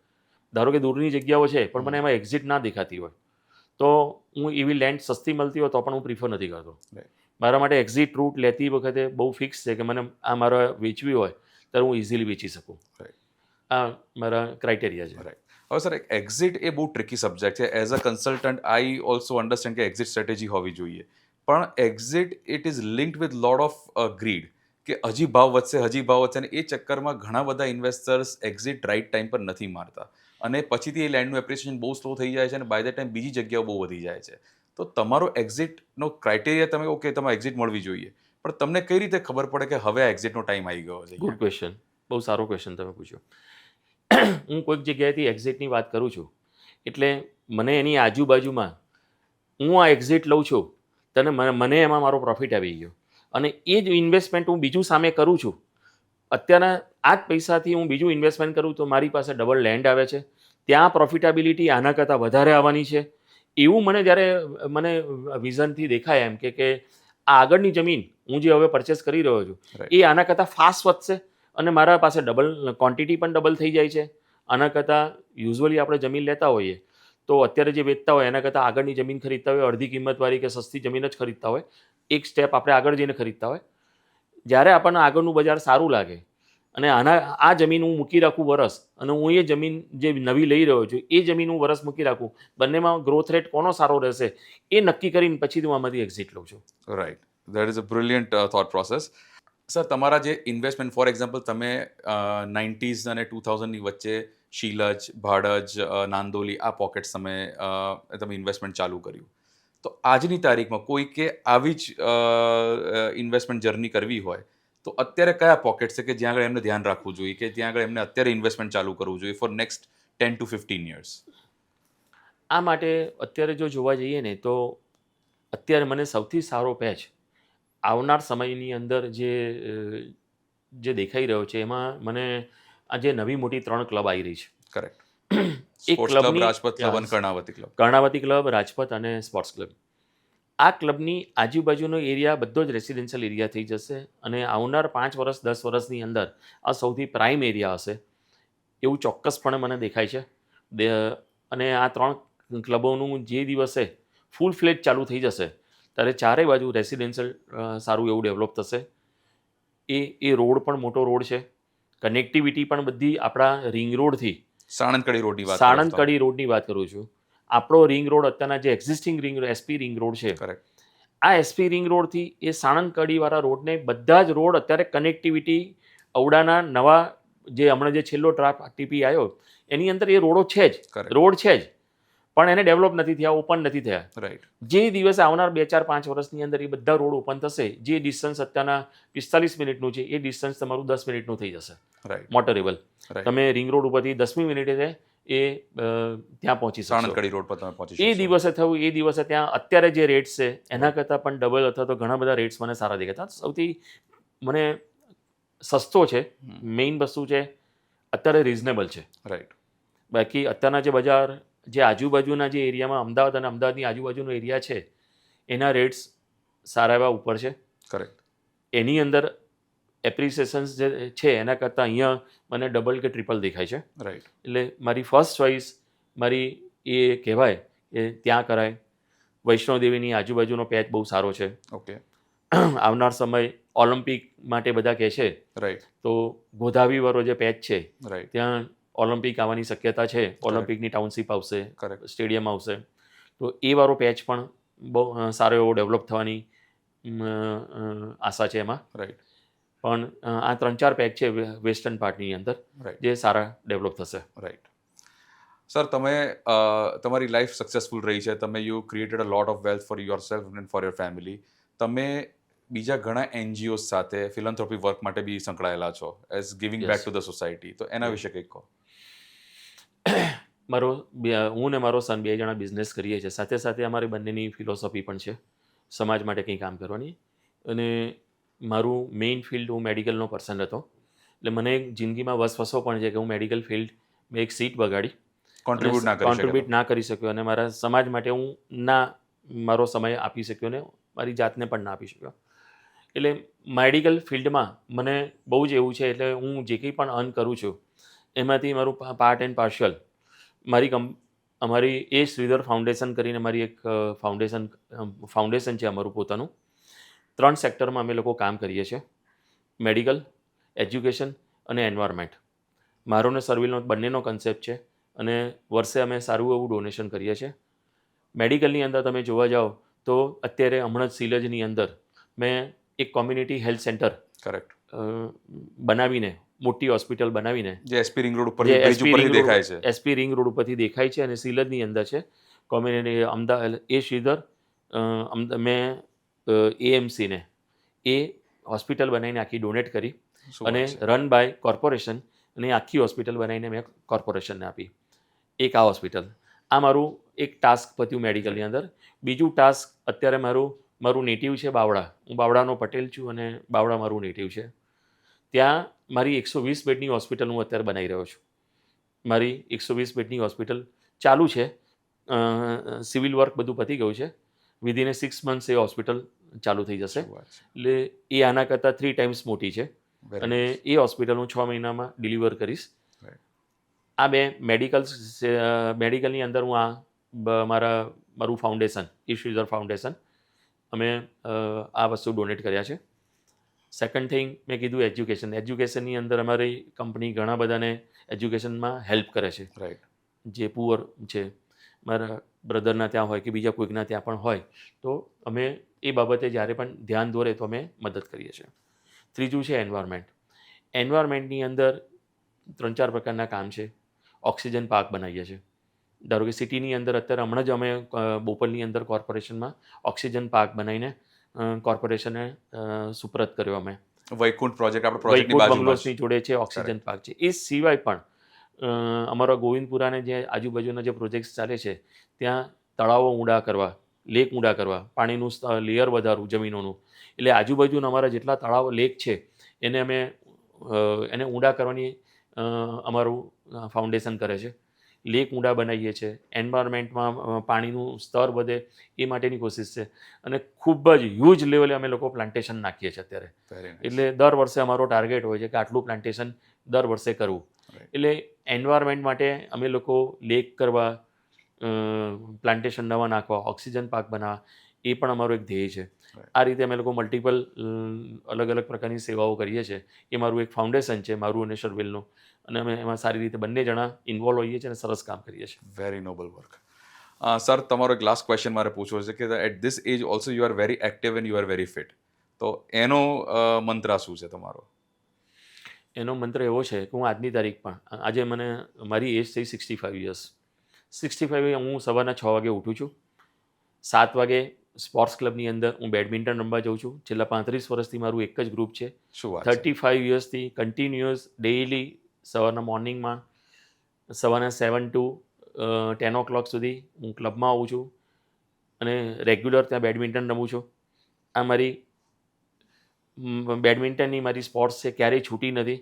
ધારો કે દૂરની જગ્યાઓ છે પણ મને એમાં એક્ઝિટ ના દેખાતી હોય, તો હું એવી લેન્ડ સસ્તી મળતી હોય તો પણ હું પ્રિફર નથી કરતો. Right. મારા માટે એક્ઝિટ રૂટ લેતી વખતે બહુ ફિક્સ છે કે મને આ મારે વેચવી હોય ત્યારે હું ઇઝીલી વેચી શકું. Right. આ મારા ક્રાઇટેરિયા છે. Right. હવે સર, એક્ઝિટ એ બહુ ટ્રિકી સબ્જેક્ટ છે. As a consultant I also understand કે એક્ઝિટ સ્ટ્રેટેજી હોવી જોઈએ, પણ exit it is linked with lot of grid, કે હજી ભાવ વધશે અને એ ચક્કરમાં ઘણા બધા ઇન્વેસ્ટર્સ એક્ઝિટ રાઇટ ટાઈમ પર નથી મારતા અને પછીથી એ લેન્ડનું એપ્રિસિએશન બહુ સ્લો થઈ જાય છે અને બાય ધ ટાઈમ બીજી જગ્યાઓ બહુ વધી જાય છે. તો તમારો એક્ઝિટનો ક્રાઇટેરિયા તમે ઓકે તમારે એક્ઝિટ મળવી જોઈએ, પણ તમને કઈ રીતે ખબર પડે કે હવે આ એક્ઝિટનો ટાઈમ આવી ગયો છે? ગુડ ક્વેશ્ચન, બહુ સારો ક્વેશ્ચન તમે પૂછ્યો. હું કોઈક જગ્યાએથી એક્ઝિટની વાત કરું છું એટલે મને એની આજુબાજુમાં હું આ એક્ઝિટ લઉં છું તને મને એમાં મારો પ્રોફિટ આવી ગયો અને એ જ ઇન્વેસ્ટમેન્ટ હું બીજું સામે કરું છું. અત્યારના આ જ પૈસાથી હું બીજું ઇન્વેસ્ટમેન્ટ કરું તો મારી પાસે ડબલ લેન્ડ આવે છે, ત્યાં પ્રોફિટેબિલિટી આના કરતાં વધારે આવવાની છે. એવું મને જ્યારે મને વિઝનથી દેખાય એમ કે આ આગળની જમીન હું જે હવે પરચેસ કરી રહ્યો છું Right. એ આના કરતાં ફાસ્ટ વધશે અને મારા પાસે ડબલ ક્વોન્ટિટી પણ ડબલ થઈ જાય છે. આના કરતાં યુઝ્યુઅલી આપણે જમીન લેતા હોઈએ તો અત્યારે જે વેચતા હોય એના કરતાં આગળની જમીન ખરીદતા હોય, અડધી કિંમતવાળી કે સસ્તી જમીન જ ખરીદતા હોય, એક સ્ટેપ આપણે આગળ જઈને ખરીદતા હોય. જ્યારે આપણને આગળનું બજાર સારું લાગે અને આ જમીન હું મૂકી રાખું વરસ અને હું એ જમીન જે નવી લઈ રહ્યો છું એ જમીન હું વરસ મૂકી રાખું, બંનેમાં ગ્રોથ રેટ કોનો સારો રહેશે એ નક્કી કરીને પછી હું આમાંથી એક્ઝિટ લઉં છું. Right. That is a brilliant thought process. Sir, તમારા જે ઇન્વેસ્ટમેન્ટ, ફોર એક્ઝામ્પલ તમે 90s અને 2000ની વચ્ચે શીલજ, ભાડજ, નાંદોલી આ પોકેટ્સ તમે ઇન્વેસ્ટમેન્ટ ચાલુ કર્યું, તો આજની તારીખમાં કોઈ કે આવી જ ઇન્વેસ્ટમેન્ટ જર્ની કરવી હોય તો અત્યારે કયા પોકેટ્સ છે કે જ્યાં આગળ એમને ધ્યાન રાખવું જોઈએ, કે જ્યાં આગળ એમને અત્યારે ઇન્વેસ્ટમેન્ટ ચાલુ કરવું જોઈએ ફોર નેક્સ્ટ 10 to 15 years? આ માટે અત્યારે જો જોવા જઈએ ને તો અત્યારે મને સૌથી સારો પેચ આવનાર સમયની અંદર જે દેખાઈ રહ્યો છે એમાં મને આ જે નવી મોટી 3 ક્લબ આવી રહી છે. કરેક્ટ. એક સ્પોર્ટ્સ ક્લબ, ક્લબની રાજપથ ક્લબ અને કર્ણાવતી ક્લબ. કર્ણાવતી ક્લબ, રાજપથ અને સ્પોર્ટ્સ ક્લબ. આ ક્લબની આજુબાજુનો એરિયા બધો જ રેસિડેન્શિયલ એરિયા થઈ જશે અને આવનાર 5 વર્ષ 10 વર્ષની અંદર આ સૌથી પ્રાઇમ એરિયા હશે એવું ચોક્કસપણે મને દેખાય છે. અને આ 3 ક્લબોનું જે દિવસે ફૂલ ફ્લેજ ચાલુ થઈ જશે ત્યારે ચારે બાજુ રેસિડેન્શિયલ સારું એવું ડેવલપ થશે. એ રોડ પણ મોટો રોડ છે, કનેક્ટિવિટી પણ બધી આપણા રિંગ રોડથી, સાણંદ કડી રોડની વાત કરું છું. આપણો રિંગ રોડ અત્યારના જે existing ring SP ring road છે, આ એસપી રિંગ રોડથી એ સાણંદ કડીવાળા રોડને બધા જ રોડ અત્યારે કનેક્ટિવિટી ઔડાના નવા જે હમણાં જે છેલ્લો ટીપી આવ્યો એની અંદર એ રોડો છે જ, રોડ છે જ, પણ એને ડેવલપ નથી થયા, ઓપન નથી થયા. રાઈટ. જે દિવસે આવનાર 2, 4, 5 વર્ષની અંદર એ બધા રોડ ઓપન થશે, જે ડિસ્ટન્સ અત્યારના 45 મિનિટનું છે એ ડિસ્ટન્સ તમારું 10 મિનિટનું થઈ જશે. રાઈટ. મોટરેબલ. તમે રિંગ રોડ ઉપરથી 10મી મિનિટે એ ત્યાં પહોંચી શકશો. સાણંદ કડી રોડ પર તમે પહોંચી શકશો. એ દિવસે થયું, એ દિવસે ત્યાં અત્યારે જે રેટ્સ છે એના કરતાં પણ ડબલ અથવા તો ઘણા બધા રેટ્સ મને સારા દેખાતા. સૌથી મને સસ્તો છે, મેઇન વસ્તુ છે અત્યારે રિઝનેબલ છે. રાઈટ. બાકી અત્યારના જે બજાર, જે આજુબાજુના જે એરિયામાં અમદાવાદ અને અમદાવાદની આજુબાજુનો એરિયા છે એના રેટ્સ સારા એવા ઉપર છે. કરેક્ટ. એની અંદર એપ્રિસિએશન્સ જે છે એના કરતાં અહીંયા મને ડબલ કે ટ્રિપલ દેખાય છે. રાઈટ. એટલે મારી ફર્સ્ટ ચોઈસ મારી એ કહેવાય કે ત્યાં કરાય. વૈષ્ણોદેવીની આજુબાજુનો પેચ બહુ સારો છે. ઓકે. આવનાર સમય ઓલિમ્પિક માટે બધા કહે છે રાઈટ. તો ગોધાવીવાળો જે પેચ છે રાઈટ. ત્યાં ઓલિમ્પિક આવવાની શક્યતા છે. ઓલિમ્પિકની ટાઉનશીપ આવશે, કરેક્ટ. સ્ટેડિયમ આવશે, તો એ વાળો પેચ પણ બહુ સારો એવો ડેવલપ થવાની આશા છે એમાં. રાઈટ. પણ આ 3-4 પેચ છે વેસ્ટર્ન પાર્ટની અંદર રાઈટ. જે સારા ડેવલપ થશે. રાઈટ. સર, તમે તમારી લાઈફ સક્સેસફુલ રહી છે. તમે you created a lot of wealth for your self and for your family. તમે બીજા ઘણા NGOs સાથે ફિલન્થ્રોપી વર્ક માટે બી સંકળાયેલા છો as giving back Yes. To the society. તો એના વિશે કંઈક કહો. હું ને મારો સન 2 જણા બિઝનેસ કરીએ છીએ. સાથે સાથે અમારી બંનેની ફિલોસોફી પણ છે સમાજ માટે કંઈ કામ કરવાની. અને મારું મેઇન ફિલ્ડ, હું મેડિકલનો પર્સન હતો, એટલે મને જિંદગીમાં વસવસો પણ છે કે હું મેડિકલ ફિલ્ડ મેં એક સીટ બગાડી, કોન્ટ્રીબ્યુટ ના કરી શક્યો અને મારા સમાજ માટે હું મારો સમય આપી શક્યો ને મારી જાતને પણ ના આપી શક્યો. એટલે મેડિકલ ફિલ્ડમાં મને બહુ જ એવું છે, એટલે હું જે કંઈ પણ અર્ન કરું છું એમાંથી મારું પાર્ટ એન્ડ પાર્શિયલ અમારી એ શ્રીધર ફાઉન્ડેશન કરીને મારી એક ફાઉન્ડેશન છે અમારું પોતાનું. 3 સેક્ટરમાં અમે લોકો કામ કરીએ છીએ: મેડિકલ, એજ્યુકેશન અને એન્વાયરમેન્ટ. મારો ને સર્વિલનો બંનેનો કન્સેપ્ટ છે અને વર્ષે અમે સારું એવું ડોનેશન કરીએ છીએ. મેડિકલની અંદર તમે જોવા જાઓ તો અત્યારે હમણાં જ સિલજની અંદર મેં એક કોમ્યુનિટી હેલ્થ સેન્ટર કરેક્ટ. બનાવીને, મોટી હોસ્પિટલ બનાવીને, જે એસપી રિંગ રોડ ઉપર બ્રિજ ઉપરથી દેખાય છે. એસપી રિંગ રોડ ઉપરથી દેખાય છે અને સિલજની અંદર છે કોમ્યુનિટી અમદાવાદ. એ શ્રીધર મેં AMCને એ હોસ્પિટલ બનાવીને આખી ડોનેટ કરી અને રન બાય કોર્પોરેશન, અને આખી હોસ્પિટલ બનાવીને મેં કોર્પોરેશનને આપી. એક આ હોસ્પિટલ. આ મારું એક ટાસ્ક પત્યું મેડિકલની અંદર. બીજું ટાસ્ક અત્યારે મારું નેટિવ છે બાવળા. હું બાવળાનો પટેલ છું અને બાવળા મારું નેટિવ છે. ત્યાં મારી 120 બેડની હોસ્પિટલ હું અત્યારે બનાવી રહ્યો છું. મારી 120 બેડની હોસ્પિટલ ચાલુ છે. સિવિલ વર્ક બધું પતી ગયું છે. વિધિન 6 મંથ્સ એ હોસ્પિટલ ચાલુ થઈ જશે. એટલે એ આના કરતાં 3 ટાઈમ્સ મોટી છે અને એ હોસ્પિટલ હું 6 મહિનામાં ડિલિવર કરીશ. આ બે મેડિકલની અંદર હું મારું ફાઉન્ડેશન, શ્રીધર ફાઉન્ડેશન, અમે આ વસ્તુ ડોનેટ કર્યા છે. સેકન્ડ થિંગ મેં કીધું એજ્યુકેશનની અંદર અમારી કંપની ઘણા બધાને એજ્યુકેશનમાં હેલ્પ કરે છે. રાઈટ. જે પુઅર છે, મારા બ્રધરના ત્યાં હોય કે બીજા કોઈકના ત્યાં પણ હોય, તો અમે એ બાબતે જ્યારે પણ ધ્યાન દોરે તો અમે મદદ કરીએ છીએ. ત્રીજું છે એન્વાયરમેન્ટ. એન્વાયરમેન્ટની અંદર 3-4 પ્રકારના કામ છે. ઓક્સિજન પાર્ક બનાવીએ છીએ. ધારો કે સિટીની અંદર અત્યારે હમણાં જ અમે બોપલની અંદર કોર્પોરેશનમાં ઓક્સિજન પાર્ક બનાવીને કોર્પોરેશને સુપરત કર્યો. અમે વૈકુંઠ પ્રોજેક્ટ, આપણો પ્રોજેક્ટની વૈકુંઠ બાજુમાં બંગલોસની જોડે છે ઓક્સિજન પાર્ક છે. એ સિવાય પણ અમારા ગોવિંદપુરાને જે આજુબાજુના જે પ્રોજેક્ટ્સ ચાલે છે ત્યાં તળાવો ઊંડા કરવા, લેક ઊંડા કરવા, પાણીનું લેયર વધારવું જમીનોનું. એટલે આજુબાજુના અમારા જેટલા તળાવ, લેક છે એને ઊંડા કરવાની અમારું ફાઉન્ડેશન કરે છે. લેક ઊંડા બનાવીએ છીએ. એન્વાયરમેન્ટમાં પાણીનું સ્તર વધે એ માટેની કોશિશ છે અને ખૂબ જ હ્યુજ લેવલે અમે લોકો પ્લાન્ટેશન નાખીએ છીએ અત્યારે. એટલે દર વર્ષે અમારો ટાર્ગેટ હોય છે કે આટલું પ્લાન્ટેશન દર વર્ષે કરવું. એટલે એન્વાયરમેન્ટ માટે અમે લોકો લેક કરવા, પ્લાન્ટેશન નવા નાખવા, ઓક્સિજન પાર્ક બનાવવા, એ પણ અમારો એક ધ્યેય છે. આ રીતે અમે લોકો મલ્ટિપલ અલગ અલગ પ્રકારની સેવાઓ કરીએ છીએ. એ મારું એક ફાઉન્ડેશન છે, મારું અને શર્વિલનું, અને અમે એમાં સારી રીતે બંને જણા ઇન્વોલ્વ હોઈએ છીએ અને સરસ કામ કરીએ છીએ. Very Nobel work. સર, તમારો એક લાસ્ટ ક્વેશ્ચન મારે પૂછવો છે કે at this age also you are very active and you are very fit. તો એનો મંત્ર શું છે તમારો? એનો મંત્ર એવો છે કે હું આજની તારીખમાં, આજે મારી એજ થઈ 65 યર્સ. 65 હું સવારના 6 વાગે ઉઠું છું. 7 વાગે સ્પોર્ટ્સ ક્લબની અંદર હું બેડમિન્ટન રમવા જાઉં છું. છેલ્લા 35 વર્ષથી મારું એક જ ગ્રુપ છે. શું વાત છે? 35 યર્સથી કન્ટિન્યુઅસ ડેઇલી સવારના મોર્નિંગમાં સવારના 7 to 10 o'clock સુધી હું ક્લબમાં આવું છું અને રેગ્યુલર ત્યાં બેડમિન્ટન રમું છું. આ મારી બેડમિન્ટનની મારી સ્પોર્ટ્સ છે, ક્યારેય છૂટી નથી.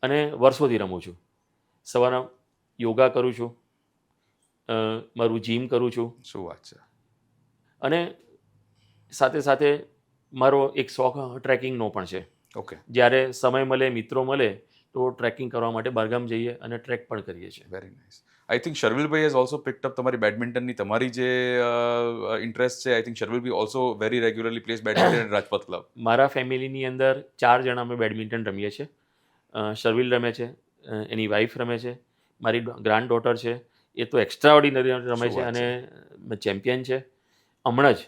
અને વર્ષોથી રમું છું. સવારે યોગા કરું છું, મારું જીમ કરું છું, શું વાત છે. અને સાથે સાથે મારો એક શોખ ટ્રેકિંગનો પણ છે. ઓકે. જ્યારે સમય મળે, મિત્રો મળે, તો ટ્રેકિંગ કરવા માટે બહારગામ જઈએ અને ટ્રેક પણ કરીએ છીએ. Very nice. I think Sharvilbhai has also picked up તમારી બેડમિન્ટનની તમારી જે ઇન્ટરેસ્ટ છે. I think Sharvilbhai also very regularly plays badminton at Rajpath club. મારા ફેમિલીની અંદર 4 જણા અમે બેડમિન્ટન રમીએ છીએ. શર્વિલ રમે છે, એની વાઈફ રમે છે, મારી ગ્રાન્ડ ડોટર છે, એ તો એક્સ્ટ્રા ઓર્ડિનરી રમે શું છે વાત અને ચેમ્પિયન છે. હમણાં જ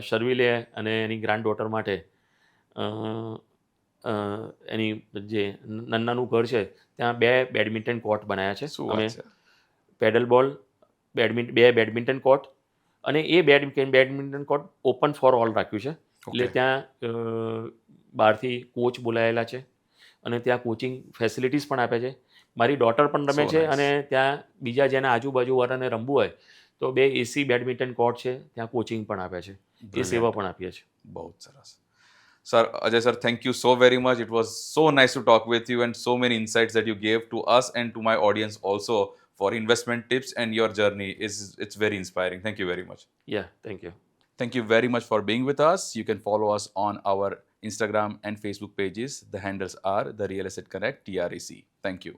શર્વિલે અને એની ગ્રાન્ડ ડોટર માટે અ, અ, એની જે નન્નાનું ઘર છે ત્યાં 2 બેડમિન્ટન કોર્ટ બનાવ્યા છે. શું અમે વાત છે. પેડલ બોલ, 2 બેડમિન્ટન કોર્ટ, અને એ badminton court open for all રાખ્યું છે. એટલે ઓકે. ત્યાં બહારથી કોચ બોલાયેલા છે અને ત્યાં કોચિંગ ફેસિલિટીઝ પણ આપે છે. મારી ડોટર પણ રમે So છે nice. અને ત્યાં બીજા જેને આજુબાજુવાળાને રમવું હોય તો 2 એસી બેડમિન્ટન કોર્ટ છે, ત્યાં કોચિંગ પણ આપે છે. એ સેવા Brilliant. પણ આપીએ છીએ. બહુ જ સરસ. Sir, Ajay sir, thank you so very much. It was so nice to talk with you and so many insights that you gave to us and to my audience also for investment tips, and your journey it's very inspiring. Thank you very much. Yeah, thank you. Thank you very much for being with us. You can follow us on our Instagram and Facebook pages. The handles are The Real Estate Connect TREC. Thank you.